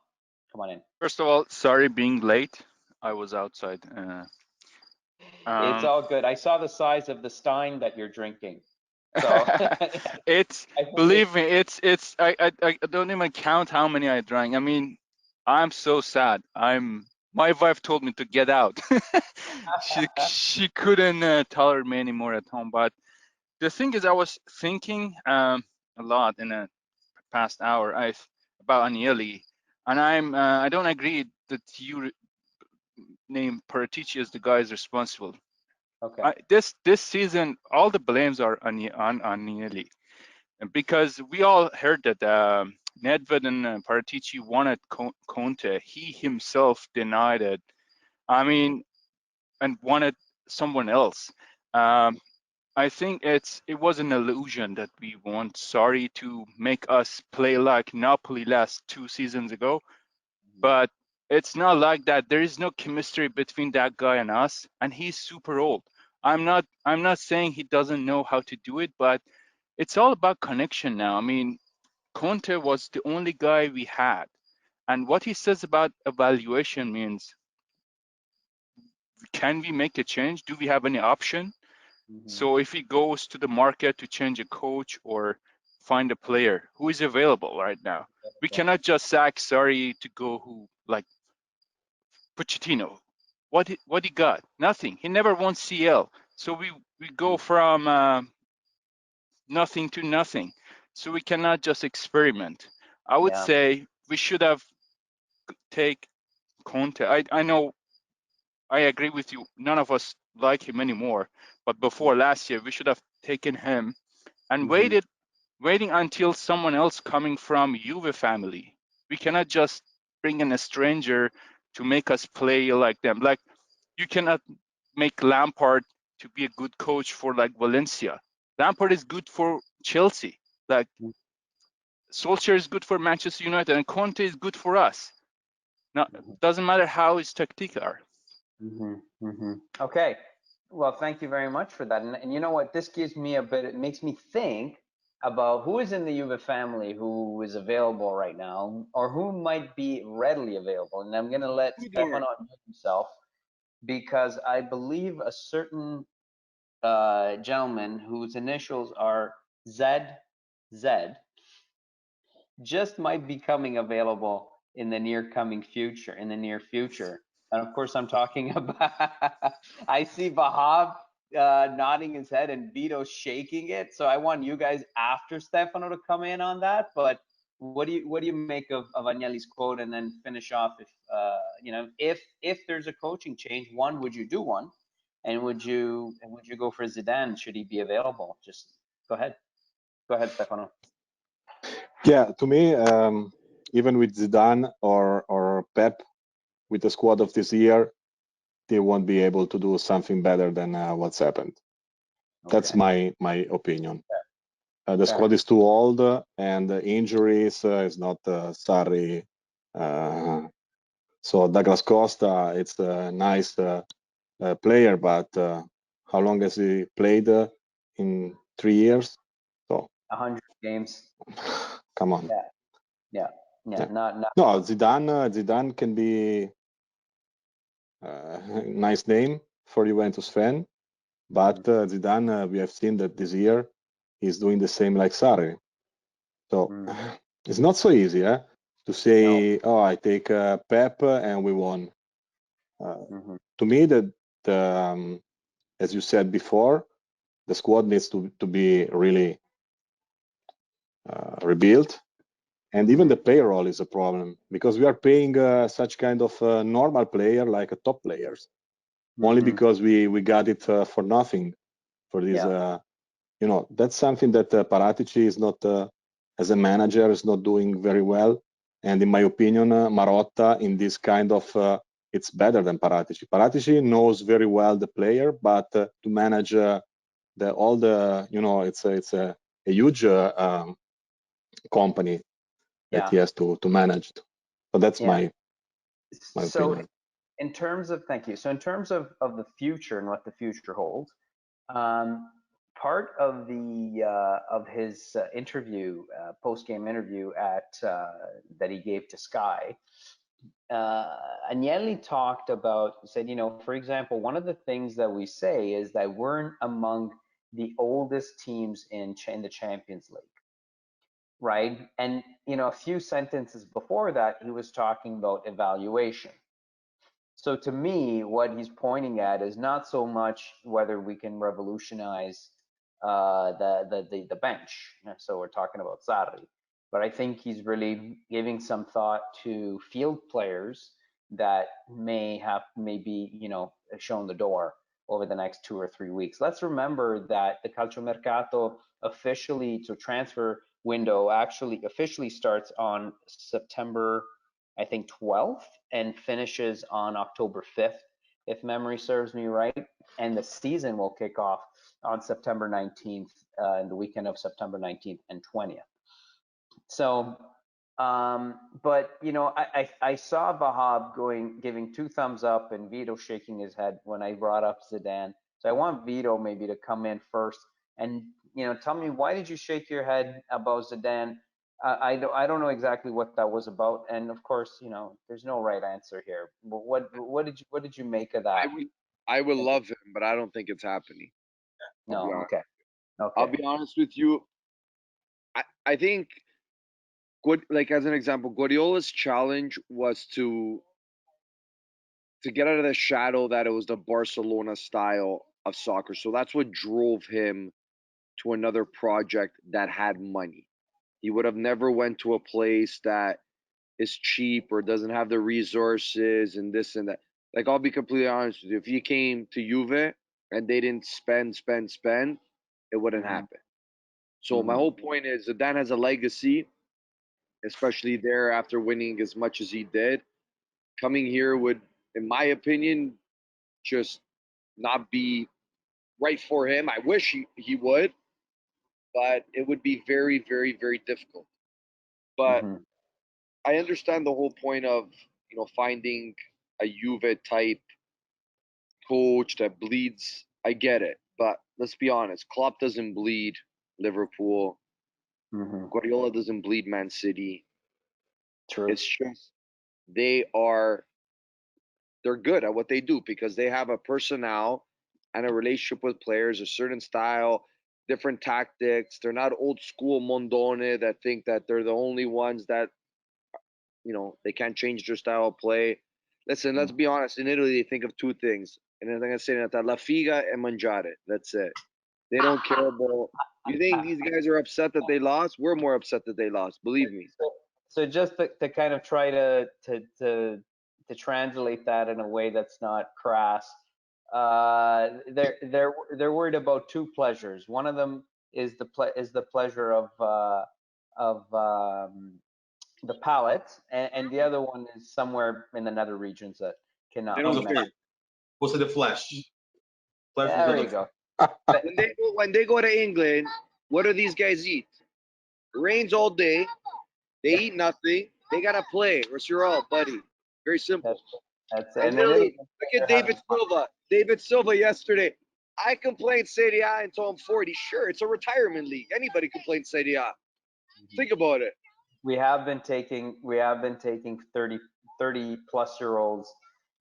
in. First of all, sorry being late. I was outside. It's all good. I saw the size of the stein that you're drinking. So believe me, it's I don't even count how many I drank. I mean, I'm so sad. My wife told me to get out. she couldn't tolerate me anymore at home. But the thing is, I was thinking a lot in the past hour about Agnelli, and I don't agree that you name Paratici as the guy is responsible. Okay. This season, all the blames are on Agnelli, because we all heard that Nedved and Paratici wanted Conte. He himself denied it. I mean, and wanted someone else. I think it was an illusion that we want Sarri to make us play like Napoli last 2 seasons ago, but it's not like that. There is no chemistry between that guy and us, and he's super old. I'm not saying he doesn't know how to do it, but it's all about connection now. I mean, Conte was the only guy we had, and what he says about evaluation means, can we make a change? Do we have any option? So if he goes to the market to change a coach or find a player who is available right now, we cannot just sack Sarri to go who like Pochettino. What he got? Nothing. He never won CL. So we go from nothing to nothing. So we cannot just experiment. I would say we should have take Conte. I know, I agree with you. None of us like him anymore. But before last year, we should have taken him and waiting until someone else coming from Juve family. We cannot just bring in a stranger to make us play like them. Like, you cannot make Lampard to be a good coach for like Valencia. Lampard is good for Chelsea. Like, Solskjaer is good for Manchester United, and Conte is good for us. Now, doesn't matter how his tactics are. Okay. Well, thank you very much for that. And you know what? This gives me it makes me think about who is in the Juve family who is available right now, or who might be readily available. And I'm going to let Stefano unmute himself, because I believe a certain gentleman whose initials are ZZ just might be coming available in the near future. And of course, I'm talking about, I see Vahab nodding his head and Vito shaking it. So I want you guys after Stefano to come in on that. But what do you make of Agnelli's quote, and then finish off if there's a coaching change, would you do one, and would you go for Zidane should he be available? Just go ahead, Stefano. Yeah, to me, even with Zidane or Pep, with the squad of this year, they won't be able to do something better than what's happened. Okay. That's my opinion. The squad is too old, and the injuries is not Sarri. So Douglas Costa, it's a nice player, but how long has he played in 3 years? So 100 games. Come on. Yeah. Not. No, Zidane can be a nice name for Juventus fan, but Zidane, we have seen that this year he's doing the same like Sarri. So it's not so easy, to say, oh, I take Pep and we won. To me, as you said before, the squad needs to be really rebuilt. And even the payroll is a problem, because we are paying such kind of normal player like top players, only because we got it for nothing for this. That's something that Paratici is not, as a manager, is not doing very well. And in my opinion, Marotta in this kind of, it's better than Paratici. Paratici knows very well the player, but to manage all the, it's a huge company that he has to manage. So that's my opinion. In terms of, thank you. So in terms of the future and what the future holds, part of his interview, post-game interview that he gave to Sky, Agnelli talked about, said, for example, one of the things that we say is that we're among the oldest teams in the Champions League. Right. And, a few sentences before that, he was talking about evaluation. So to me, what he's pointing at is not so much whether we can revolutionize the bench. So we're talking about Sarri, but I think he's really giving some thought to field players that may be shown the door over the next 2 or 3 weeks. Let's remember that the calciomercato transfer window actually officially starts on September, I think, 12th, and finishes on October 5th, if memory serves me right. And the season will kick off on September 19th, in the weekend of September 19th and 20th. So, but I saw Vahab giving 2 thumbs up and Vito shaking his head when I brought up Zidane. So I want Vito maybe to come in first and tell me, why did you shake your head about Zidane? I don't know exactly what that was about, and of course, there's no right answer here. But what did you make of that? I would love him, but I don't think it's happening. No, okay. I'll be honest with you. I think, like as an example, Guardiola's challenge was to get out of the shadow that it was the Barcelona style of soccer. So that's what drove him to another project that had money. He would have never went to a place that is cheap or doesn't have the resources and this and that. Like, I'll be completely honest with you. If he came to Juve and they didn't spend, it wouldn't happen. So my whole point is Zidane has a legacy, especially there after winning as much as he did. Coming here would, in my opinion, just not be right for him. I wish he would, but it would be very, very, very difficult. But I understand the whole point of finding a Juve type coach that bleeds. I get it, but let's be honest. Klopp doesn't bleed Liverpool. Guardiola doesn't bleed Man City. True. It's just they're good at what they do because they have a personnel and a relationship with players, a certain style, different tactics. They're not old school Mondone that think that they're the only ones that they can't change their style of play. Listen, let's be honest. In Italy, they think of 2 things: and then they're gonna say that la figa e mangiare. That's it. They don't care about. You think these guys are upset that they lost? We're more upset that they lost. Believe me. So just to kind of try to translate that in a way that's not crass, they're worried about two pleasures. One of them is the pleasure of the palate, and the other one is somewhere in the nether regions that cannot They be don't care. mentioned. What's the flesh? Flesh There is you go. When they go to England, what do these guys eat? It rains all day. They eat nothing. They gotta play. What's your all, buddy? Very simple. That's And and then Lily, look at David Silva. David Silva yesterday. I complained Serie A until I'm 40. Sure, it's a retirement league. Anybody complains Serie A. Think about it. we have been taking 30 plus year olds,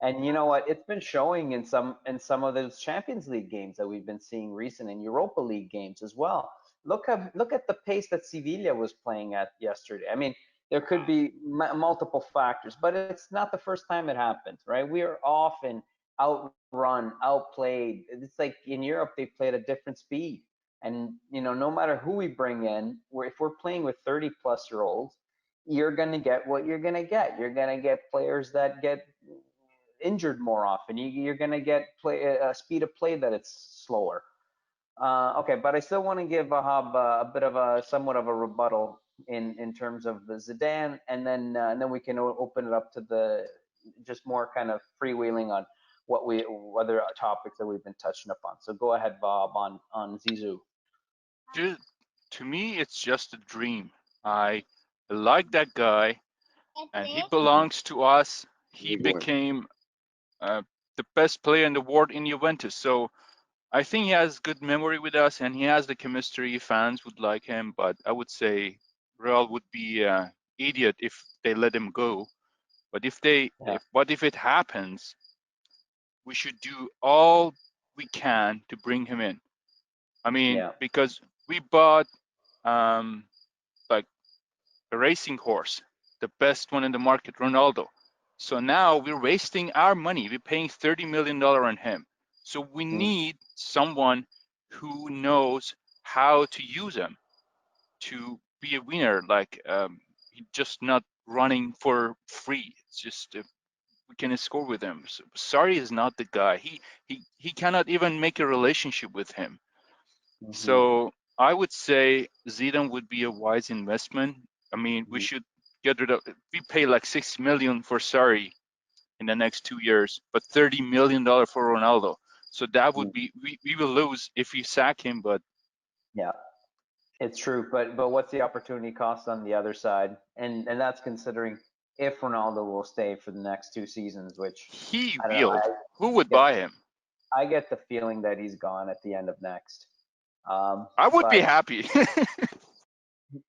and you know what, it's been showing in some of those Champions League games that we've been seeing recent, and Europa League games as well. Look at the pace that Sevilla was playing at yesterday. I mean, there could be multiple factors, but it's not the first time it happens, right? We are often outrun, outplayed. It's like in Europe they play at a different speed. And no matter who we bring in, if we're playing with 30 plus year olds, you're going to get what you're going to get. You're going to get players that get injured more often. You're going to get a speed of play that it's slower. Okay, but I still want to give Ahab a bit of a somewhat of a rebuttal in terms of the Zidane, and then we can open it up to the just more kind of freewheeling on other topics that we've been touching upon. So go ahead, Bob, on Zizou. Dude, to me, it's just a dream. I like that guy, and he belongs to us. He Big one. became the best player in the world in Juventus. So I think he has good memory with us, and he has the chemistry. Fans would like him, but I would say Real would be idiot if they let him go. But if it happens, we should do all we can to bring him in. I mean, because we bought like a racing horse, the best one in the market, Ronaldo. So now we're wasting our money. We're paying $30 million on him. So we need someone who knows how to use him to be a winner. Like just not running for free. It's just we can score with him. So Sarri is not the guy. He cannot even make a relationship with him. So I would say Zidane would be a wise investment. I mean, we should get rid of. We pay like $6 million for Sarri in the next 2 years, but $30 million for Ronaldo. So that would be we will lose if we sack him. But yeah, it's true. But what's the opportunity cost on the other side? And that's considering if Ronaldo will stay for the next 2 seasons, which he I don't know, will. Who would buy him? I get the feeling that he's gone at the end of next. I would be happy.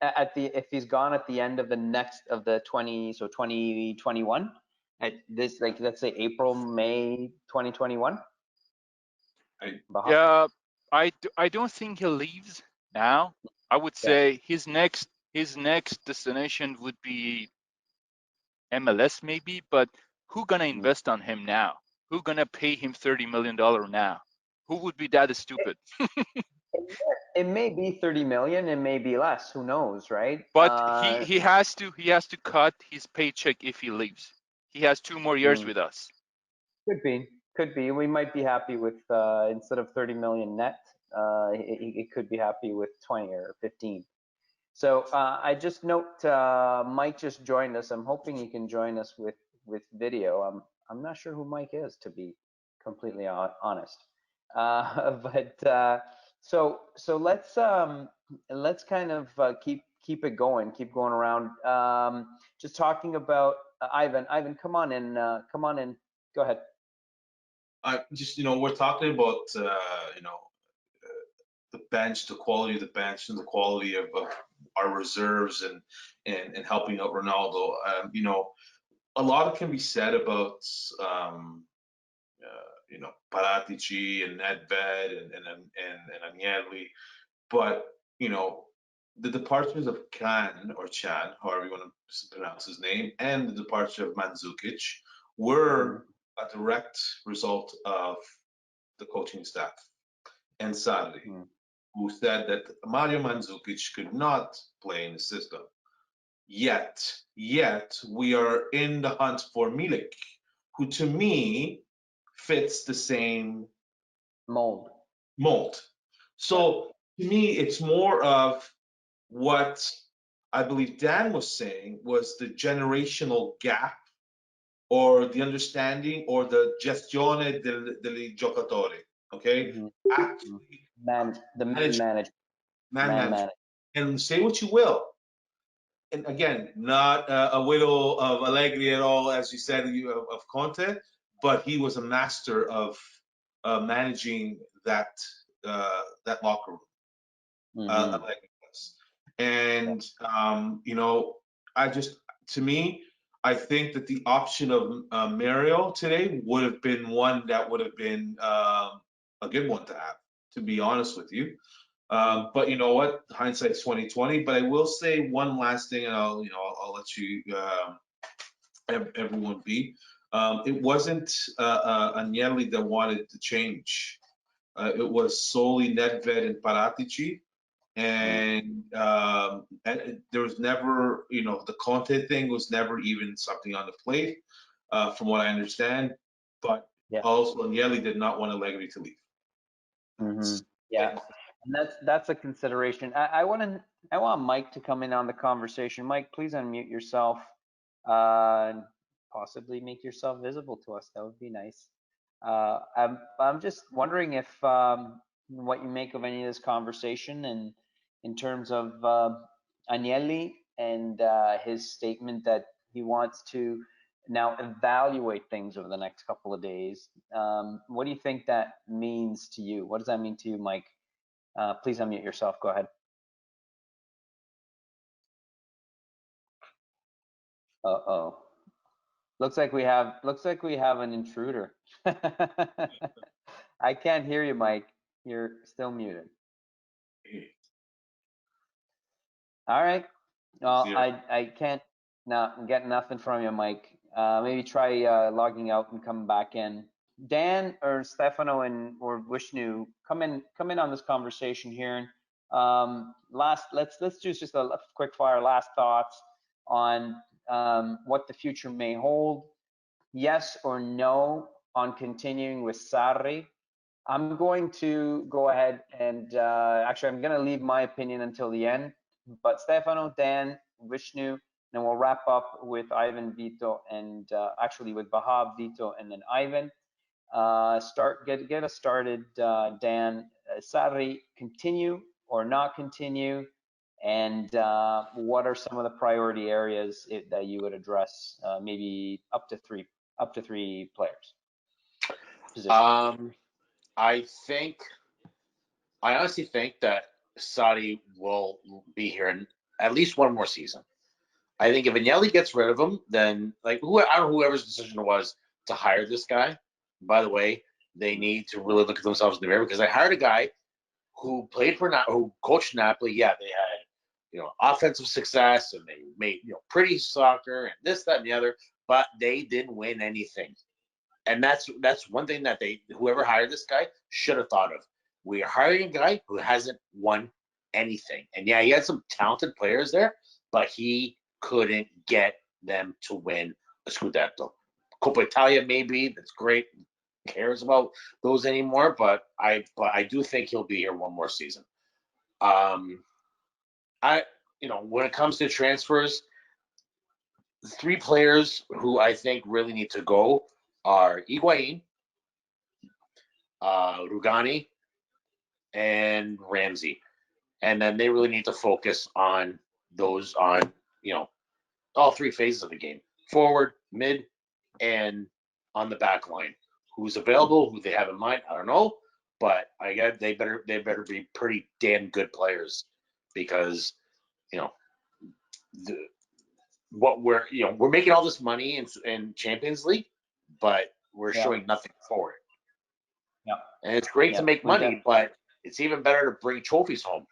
If he's gone at the end of the 2021 at this, like, let's say April, May 2021. Yeah, I don't think he leaves now. I would say his next destination would be MLS maybe, but who gonna invest on him now? Who gonna pay him $30 million now? Who would be that stupid? It may be 30 million, it may be less, who knows, right? But he has to cut his paycheck if he leaves. He has 2 more years with us. Could be. We might be happy with instead of 30 million net, it could be happy with 20 or 15. So I just note Mike just joined us. I'm hoping he can join us with video. I'm not sure who Mike is, to be completely honest. But so let's kind of keep it going, keep going around. Just talking about Ivan. Ivan, come on in. Go ahead. Just we're talking about the bench, the quality of the bench, and the quality of our reserves, and helping out Ronaldo. A lot can be said about Paratici and Nedved and Agnelli, but the departures of Can or Chan, however you want to pronounce his name, and the departure of Mandzukic were a direct result of the coaching staff and Sarri, who said that Mario Mandzukic could not play in the system. Yet we are in the hunt for Milik, who to me fits the same Mold. So to me, it's more of what I believe Dan was saying was the generational gap or the understanding or the gestione degli giocatori. Okay? Actually, Man management. And say what you will. And again, not a widow of Allegri at all, as you said, of Conte, but he was a master of managing that locker room. Allegri was. And to me, I think that the option of Mario today would have been one that would have been a good one to have, to be honest with you. But you know what? Hindsight's 2020. But I will say one last thing, and I'll let you everyone be. It wasn't Agnelli that wanted to change. It was solely Nedved and Paratici, and there was never, the Conte thing was never even something on the plate, from what I understand. But also Agnelli did not want Allegri to leave. Yeah. And that's a consideration. I want Mike to come in on the conversation. Mike, please unmute yourself and possibly make yourself visible to us. That would be nice. I'm just wondering if what you make of any of this conversation, and in terms of Agnelli and his statement that he wants to now evaluate things over the next couple of days. What do you think that means to you? What does that mean to you, Mike? Please unmute yourself. Go ahead. Uh-oh. Looks like we have an intruder. I can't hear you, Mike. You're still muted. All right. Well, I can't get nothing from you, Mike. Maybe try logging out and come back in. Dan or Stefano or Vishnu, come in on this conversation here. Let's do just a quick fire last thoughts on what the future may hold. Yes or no on continuing with Sarri. I'm going to go ahead and actually I'm going to leave my opinion until the end. But Stefano, Dan, Vishnu, then we'll wrap up with Ivan, Vito, and actually with Bahab, Vito, and then Ivan. Get us started, Dan. Sarri, continue or not continue, and what are some of the priority areas that you would address? Maybe up to three players. I honestly think that Sarri will be here in at least one more season. I think if Agnelli gets rid of him, then I don't know whoever's decision it was to hire this guy. By the way, they need to really look at themselves in the mirror, because they hired a guy who who coached Napoli. Yeah, they had offensive success and they made pretty soccer and this, that, and the other, but they didn't win anything. And that's one thing that whoever hired this guy should have thought of. We are hiring a guy who hasn't won anything. And yeah, he had some talented players there, but he couldn't get them to win a Scudetto. Coppa Italia, maybe, that's great. Who cares about those anymore? But I do think he'll be here one more season. When it comes to transfers, the three players who I think really need to go are Higuain, Rugani, and Ramsey. And then they really need to focus on all three phases of the game: forward, mid, and on the back line. Who's available, who they have in mind, I don't know, but they better be pretty damn good players, because we're making all this money in Champions League, but we're showing nothing for it. Yeah. And it's great to make money, but it's even better to bring trophies home.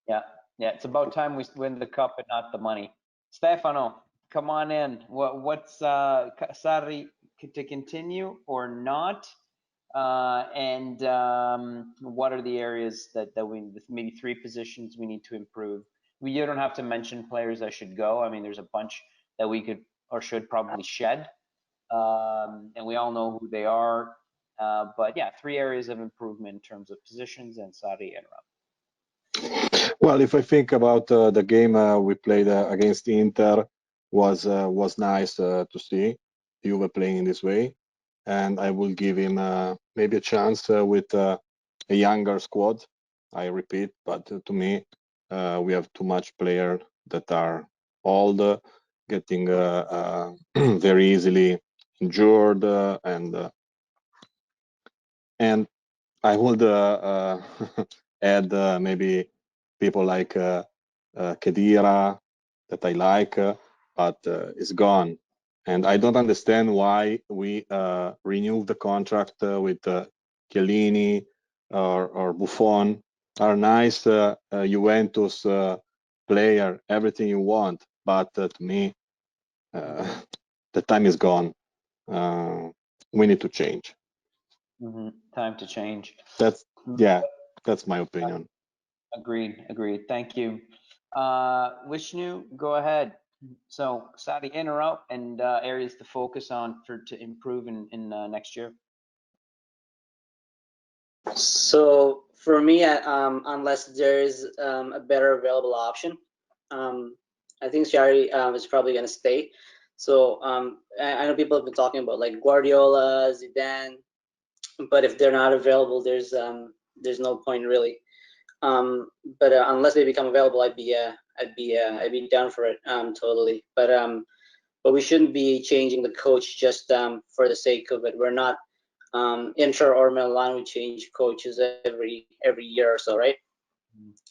Yeah. It's about time we win the cup and not the money. Stefano, come on in. What's Sarri to continue or not? And what are the areas that we, maybe 3 positions we need to improve? You don't have to mention players that should go. I mean, there's a bunch that we could or should probably shed, and we all know who they are. But yeah, 3 areas of improvement in terms of positions, and Sarri interrupt. Well, if I think about the game we played against Inter, was nice to see Juve playing in this way, and I will give him maybe a chance with a younger squad. I repeat, but to me, we have too much players that are old, getting very easily injured, and I would add maybe people like Khedira that I like, but is gone. And I don't understand why we renewed the contract with Chiellini or Buffon. Are nice Juventus player, everything you want, but to me, the time is gone. We need to change. Time to change. That's that's my opinion. Agreed. Thank you. Vishnu, go ahead. So, Sadi, interrupt and areas to focus on to improve in next year. So for me, unless there is a better available option, I think Sarri is probably going to stay. So I know people have been talking about like Guardiola, Zidane, but if they're not available, there's no point really. But unless they become available, I'd be down for it totally. But we shouldn't be changing the coach just for the sake of it. We're not Inter or Milan. We change coaches every year or so, right?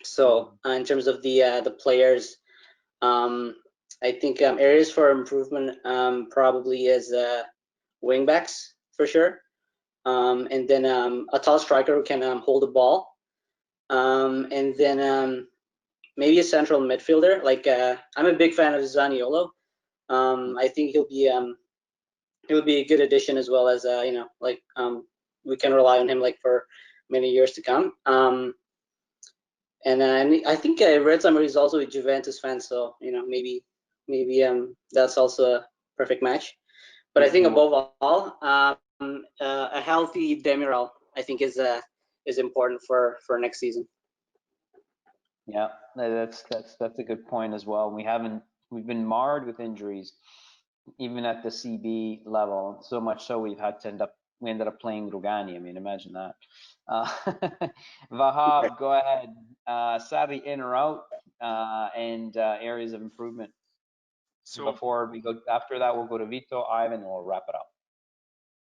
So in terms of the players, I think areas for improvement probably is wingbacks for sure, and then a tall striker who can hold the ball, and then maybe a central midfielder. Like I'm a big fan of Zaniolo. I think he'll be a good addition, as well as we can rely on him like for many years to come. And I think I read somewhere he's also a Juventus fan, so maybe that's also a perfect match. But I think above all, a healthy Demiral, I think, is important for next season. Yeah, that's a good point as well. We've been marred with injuries, even at the CB level. So much so we ended up playing Rugani. I mean, imagine that. Vahab, go ahead. Sadly, in or out, and areas of improvement. So before we go, after that, we'll go to Vito, Ivan, and we'll wrap it up.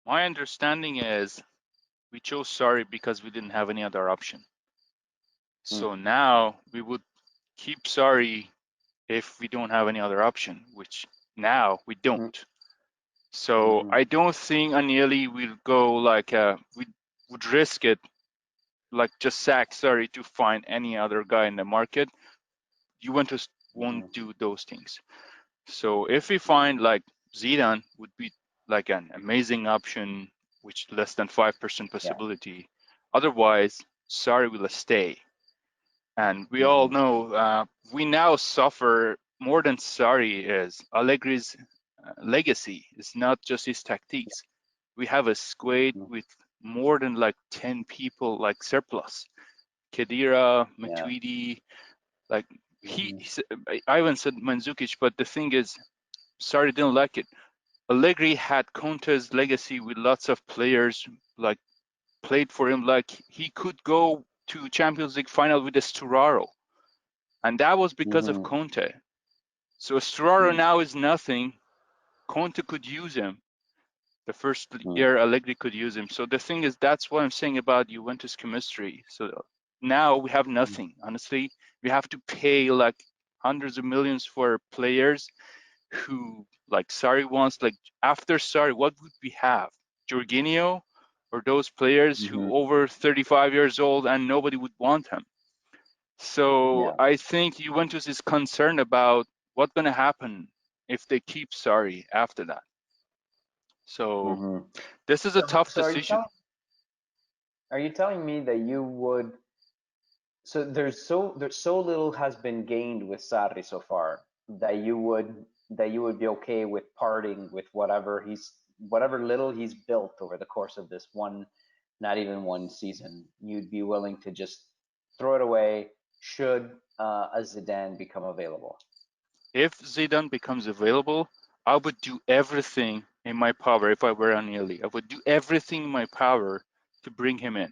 My understanding is we chose Sarri because we didn't have any other option. So now we would keep Sarri if we don't have any other option, which now we don't. So I don't think Agnelli will go like we would risk it, like just sack Sarri to find any other guy in the market. Juventus won't do those things. So if we find like Zidane would be like an amazing option, which less than 5% possibility. Otherwise, Sarri will stay. And we all know we now suffer more than Sarri is. Allegri's legacy is not just his tactics. We have a squad with more than like 10 people like surplus. Khedira, Matuidi, like Ivan said Mandzukic, but the thing is, Sarri didn't like it. Allegri had Conte's legacy with lots of players like played for him, like he could go to Champions League final with Sturaro, and that was because of Conte. So Sturaro now is nothing. Conte could use him. The first year Allegri could use him. So the thing is, that's what I'm saying about Juventus chemistry. So now we have nothing. Honestly, we have to pay like hundreds of millions for players who like Sarri wants. Like after Sarri, what would we have? Jorginho or those players who over 35 years old and nobody would want him. So I think Juventus is concerned about what's going to happen if they keep Sarri after that. So this is a tough decision. Are you telling me that you would? So there's so little has been gained with Sarri so far that you would be okay with parting with whatever little he's built over the course of this one, not even one season. You'd be willing to just throw it away should a Zidane become available. If Zidane becomes available, I would do everything in my power. If I were Agnelli, I would do everything in my power to bring him in.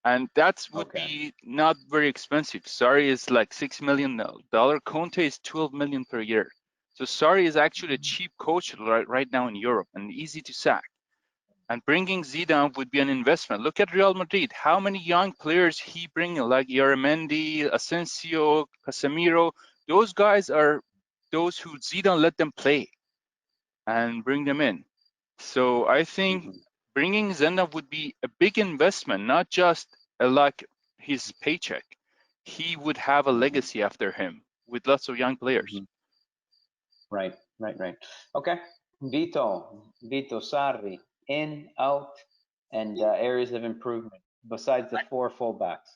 And that would Okay. be not very expensive. Sarri is like $6 million. Conte is 12 million per year. So Sarri is actually a cheap coach right now in Europe and easy to sack. And bringing Zidane would be an investment. Look at Real Madrid. How many young players he bringing, like Yaramendi, Asensio, Casemiro. Those guys are those who Zidane let them play and bring them in. So I think bringing Zidane would be a big investment, not just like his paycheck. He would have a legacy after him with lots of young players. Right. Okay. Vito Sarri, in, out, and areas of improvement besides the four fullbacks.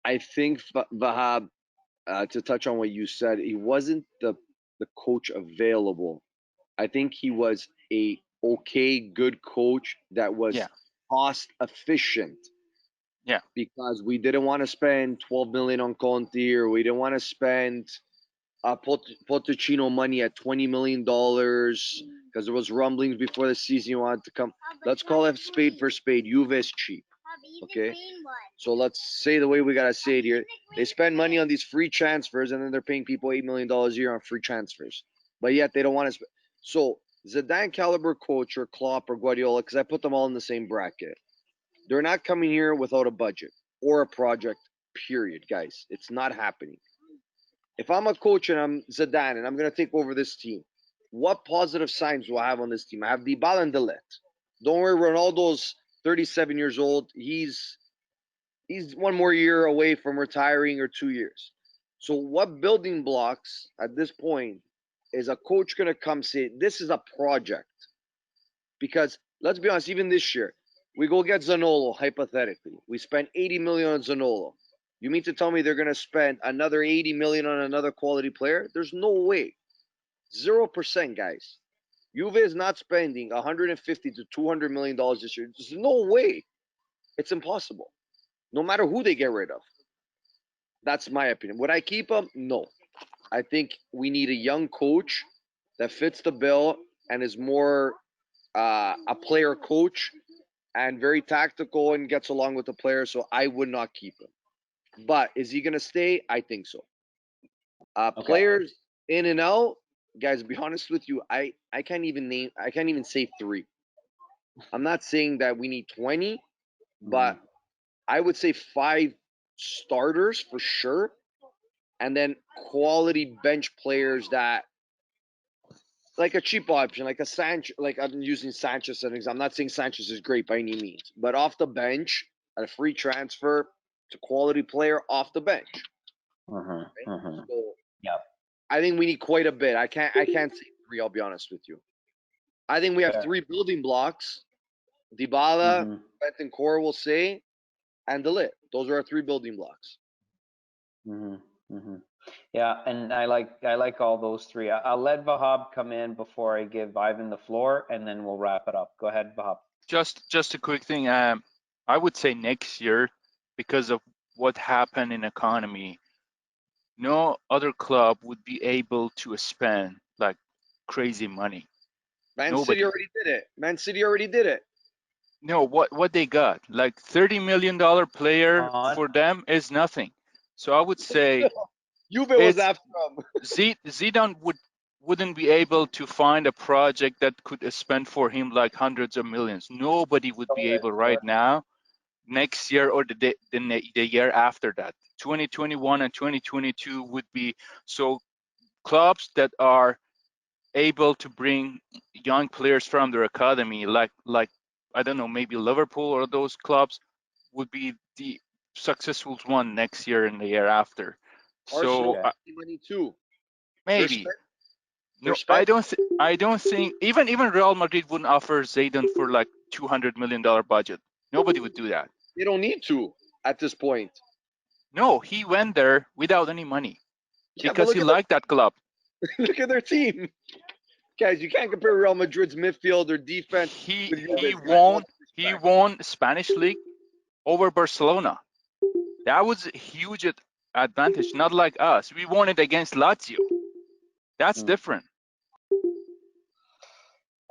I think Vahab, to touch on what you said, he wasn't the coach available. I think he was a okay, good coach that was cost efficient. Yeah. Because we didn't want to spend 12 million on Conte, or we didn't want to spend Pochettino money at $20 million because there was rumblings before the season you wanted to come. Let's call it spade for spade. Juve is cheap. Okay. So let's say the way we gotta say it here. They spend money on these free transfers, and then they're paying people $8 million a year on free transfers. But yet they don't want to. So Zidane caliber coach or Klopp or Guardiola, because I put them all in the same bracket. They're not coming here without a budget or a project. Period, guys. It's not happening. If I'm a coach and I'm Zidane and I'm gonna take over this team, what positive signs do I have on this team? I have Dybala and De Ligt. Don't worry, Ronaldo's 37 years old. He's one more year away from retiring, or 2 years. So what building blocks at this point is a coach going to come say, this is a project? Because let's be honest, even this year, we go get Zaniolo, hypothetically. We spent 80 million on Zaniolo. You mean to tell me they're going to spend another 80 million on another quality player? There's no way. 0%, guys. Juve is not spending 150 to 200 million dollars this year. There's no way. It's impossible. No matter who they get rid of. That's my opinion. Would I keep him? No. I think we need a young coach that fits the bill and is more a player coach and very tactical and gets along with the players. So I would not keep him. But is he going to stay? I think so. Players in and out, guys, to be honest with you, I can't even say 3. I'm not saying that we need 20, but I would say 5 starters for sure, and then quality bench players that, like a cheap option, like a Sanchez. Like I'm using Sanchez as an example. I'm not saying Sanchez is great by any means, but off the bench at a free transfer, it's a quality player off the bench. So, Yeah. I think we need quite a bit. I can't say 3. I'll be honest with you. I think we have 3 building blocks: Dybala, Bentancur, we'll say, and De Ligt. Those are our 3 building blocks. Yeah, and I like all those 3. I'll let Vahab come in before I give Ivan the floor, and then we'll wrap it up. Go ahead, Vahab. Just a quick thing. I would say next year, because of what happened in economy, no other club would be able to spend like crazy money. Man City already did it. No, what they got, like $30 million player for them is nothing. So I would say Juve was after him. Zidane wouldn't be able to find a project that could spend for him like hundreds of millions. Nobody would be able right now, next year or the year after that. 2021 and 2022 would be so clubs that are able to bring young players from their academy, like I don't know, maybe Liverpool or those clubs would be the successful one next year and the year after. Arsenal So money too. maybe. No, I don't think even Real Madrid wouldn't offer Zidane for like $200 million budget. Nobody would do that. They don't need to at this point. No, he went there without any money Yeah, but because he liked that club. look at their team. Guys, you can't compare Real Madrid's midfield or defense He with he Juve's, guys. All won due he respect. won Spanish league over Barcelona. That was a huge advantage. Not like us. We won it against Lazio. That's different.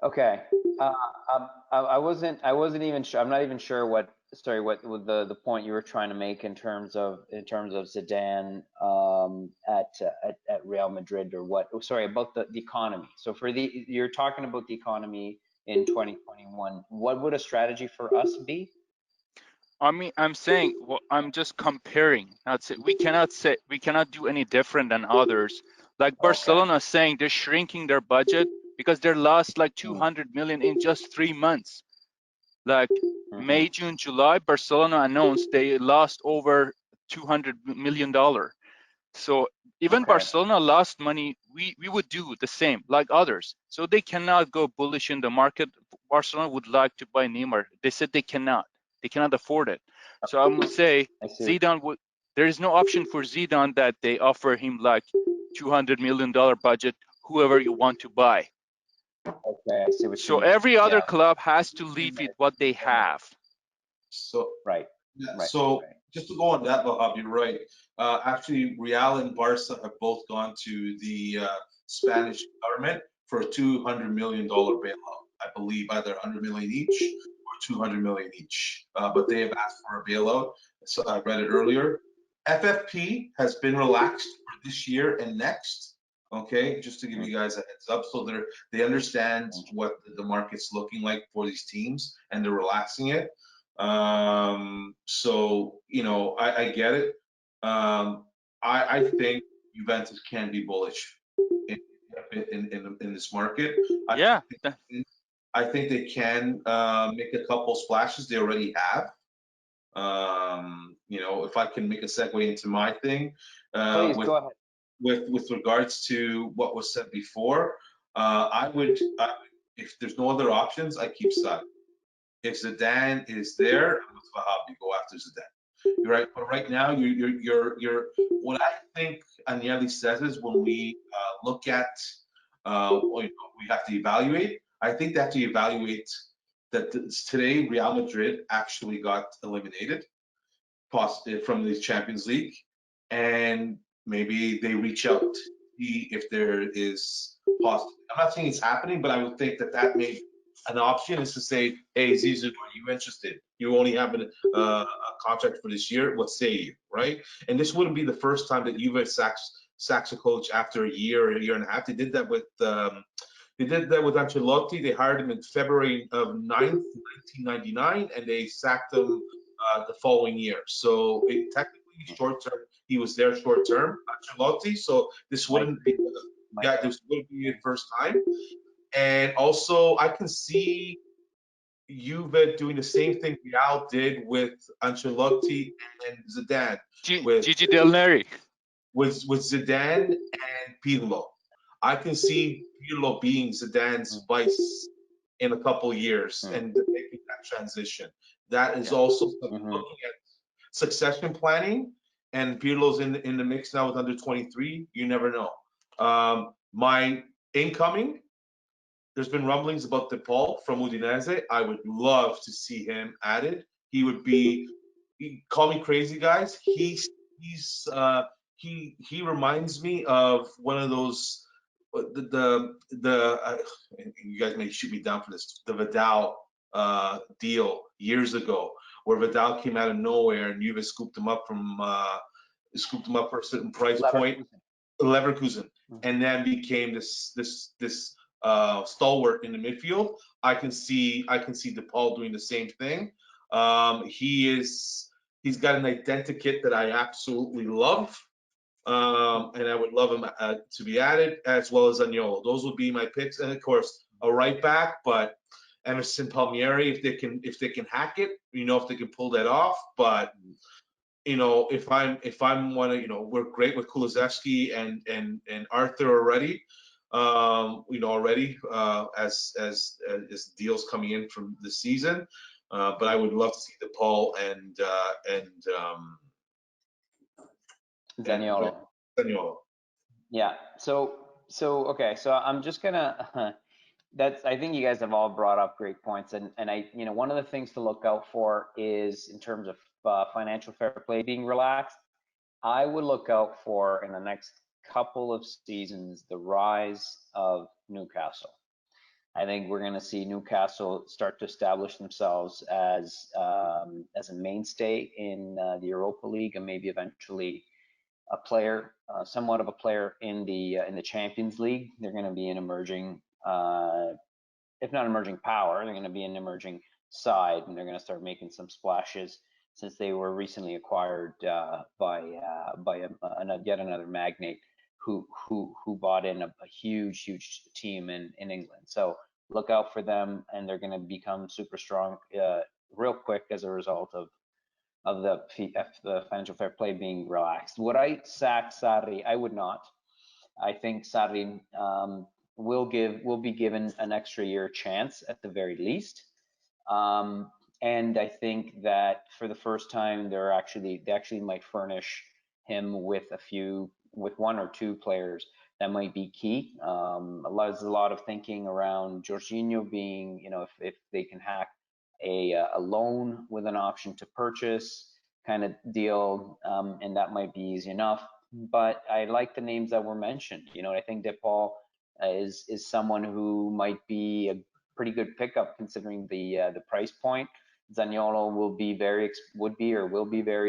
Okay. I wasn't even sure. I'm not even sure what the point you were trying to make in terms of Zidane at Real Madrid or what? Oh, sorry, about the economy. So you're talking about the economy in 2021. What would a strategy for us be? I mean, I'm saying, well, I'm just comparing. We cannot do any different than others. Like Barcelona saying they're shrinking their budget because they lost like 200 million in just 3 months. Like May, June, July, Barcelona announced they lost over $200 million. So even Barcelona lost money, we would do the same like others. So they cannot go bullish in the market. Barcelona would like to buy Neymar. They said they cannot afford it. So I would say Zidane would. There is no option for Zidane that they offer him like $200 million budget, whoever you want to buy. Okay, I see what you So mean. every other club has to leave with what they have. So Right. just to go on that, Bob, you're right. Actually, Real and Barca have both gone to the Spanish government for a $200 million bailout. I believe either 100 million each or 200 million each. But they have asked for a bailout. So I read it earlier. FFP has been relaxed for this year and next. Okay, just to give you guys a heads up, so they understand what the market's looking like for these teams, and they're relaxing it. So I get it. I think Juventus can be bullish in this market. Yeah. I think they can make a couple splashes. They already have. If I can make a segue into my thing, Please go ahead. With regards to what was said before, I would, if there's no other options, I keep Sarri. If Zidane is there, I'm with Wahab, you go after Zidane. You're right, but right now, you're. What I think Agnelli says is when we look at, we have to evaluate. I think they have to evaluate that today Real Madrid actually got eliminated, from the Champions League, and maybe they reach out to see if there is possible. I'm not saying it's happening, but I would think that may an option is to say, hey, Zizou, are you interested? You only have a contract for this year. What say you, right? And this wouldn't be the first time that Juve sacks a coach after a year or a year and a half. They did that with Ancelotti. They hired him in February of 1999, and they sacked him the following year. So technically, short term, he was there short term, Ancelotti. So this wouldn't be the first time. And also, I can see Juve doing the same thing Real did with Ancelotti and Zidane. Gigi Del Neri. With Zidane and Pirlo. I can see Pirlo being Zidane's vice in a couple years and making that transition. That is also looking at succession planning, and Pirlo's in the mix now with under 23. You never know. My incoming, there's been rumblings about DePaul from Udinese. I would love to see him added. He would be. Call me crazy, guys. He reminds me of one of those you guys may shoot me down for this, the Vidal deal years ago, where Vidal came out of nowhere and Juve scooped him up for a certain price point, Leverkusen, and then became this stalwart in the midfield. I can see DePaul doing the same thing. He's got an identikit that I absolutely love. And I would love him to be added, as well as Agnelli. Those would be my picks, and of course a right back. But Emerson Palmieri, if they can hack it, if they can pull that off. But if I'm one of, we're great with Kulusevski and Arthur already. Already as deals coming in from the season. But I would love to see DePaul and Zaniolo. Zaniolo. Yeah. So okay. So I'm just gonna. I think you guys have all brought up great points, and I, one of the things to look out for is in terms of financial fair play being relaxed. I would look out for in the next couple of seasons the rise of Newcastle. I think we're going to see Newcastle start to establish themselves as a mainstay in the Europa League, and maybe eventually a player, somewhat of a player in the Champions League. They're going to be an emerging, if not emerging power, they're going to be an emerging side, and they're going to start making some splashes since they were recently acquired by yet another magnate who bought in a huge team in England. So look out for them, and they're going to become super strong real quick as a result of the financial fair play being relaxed. Would I sack Sarri? I would not. I think Sarri will be given an extra year chance at the very least. And I think that for the first time, they actually might furnish him with one or two players that might be key. There's a lot of thinking around Jorginho being, if they can hack a loan with an option to purchase kind of deal, and that might be easy enough. But I like the names that were mentioned. I think DePaul is someone who might be a pretty good pickup considering the price point. Zaniolo will be very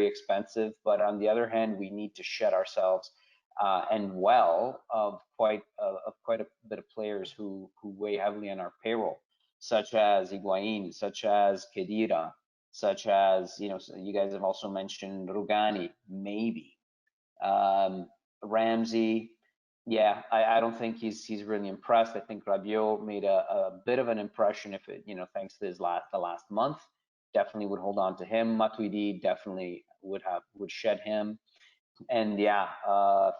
expensive, but on the other hand, we need to shed ourselves of quite a bit of players who weigh heavily on our payroll, such as Higuain, such as Khedira, such as you guys have also mentioned Rugani, maybe Ramsey. Yeah, I don't think he's really impressed. I think Rabiot made a bit of an impression, if it thanks to the last month. Definitely would hold on to him. Matuidi definitely would shed him. And yeah,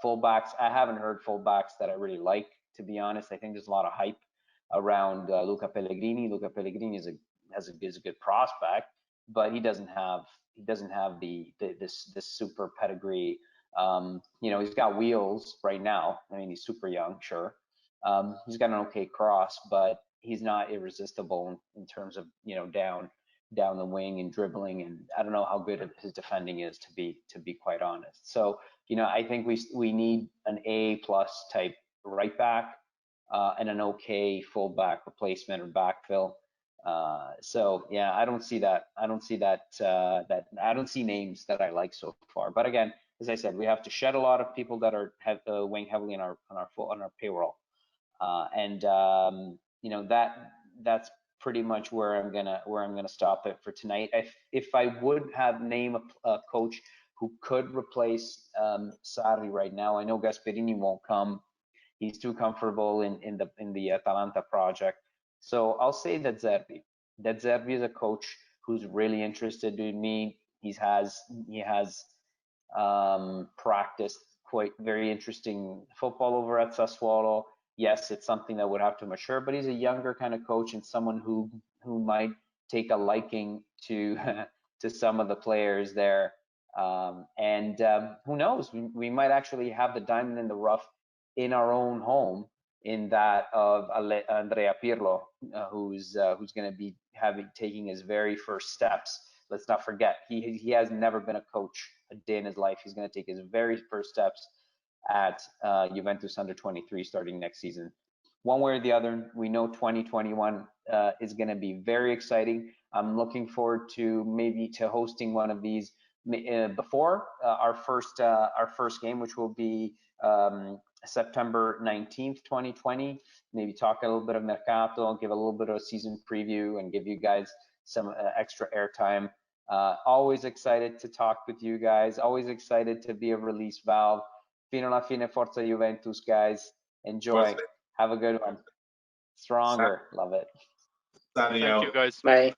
fullbacks. I haven't heard fullbacks that I really like, to be honest. I think there's a lot of hype around Luca Pellegrini. Luca Pellegrini is a good prospect, but he doesn't have this super pedigree. He's got wheels right now. I mean, he's super young, sure. He's got an okay cross, but he's not irresistible in terms of down the wing and dribbling, and I don't know how good his defending is, to be quite honest. So I think we need an A+ type right back and an okay fullback replacement or backfill. So yeah, I don't see names that I like so far. But again, as I said, we have to shed a lot of people that have weighing heavily on our payroll, and that's pretty much where I'm gonna stop it for tonight. If I would have name a coach who could replace Sarri right now, I know Gasperini won't come. He's too comfortable in the Atalanta project. So I'll say that Zerbi. That Zerbi is a coach who's really interested in me. He has practiced quite very interesting football over at Sassuolo. Yes, it's something that would have to mature, but he's a younger kind of coach and someone who might take a liking to to some of the players there. And who knows? We might actually have the diamond in the rough in our own home, in that of Andrea Pirlo, who's going to be taking his very first steps. Let's not forget, he has never been a coach a day in his life. He's going to take his very first steps at Juventus under 23 starting next season. One way or the other, we know 2021 is going to be very exciting. I'm looking forward to hosting one of these before our first game, which will be September 19th, 2020. Maybe talk a little bit of Mercato, give a little bit of a season preview, and give you guys some extra airtime. Always excited to talk with you guys. Always excited to be a release valve. Fino alla fine, Forza Juventus, guys. Enjoy. Have a good one. Stronger. Love it. Thank you, guys. Bye.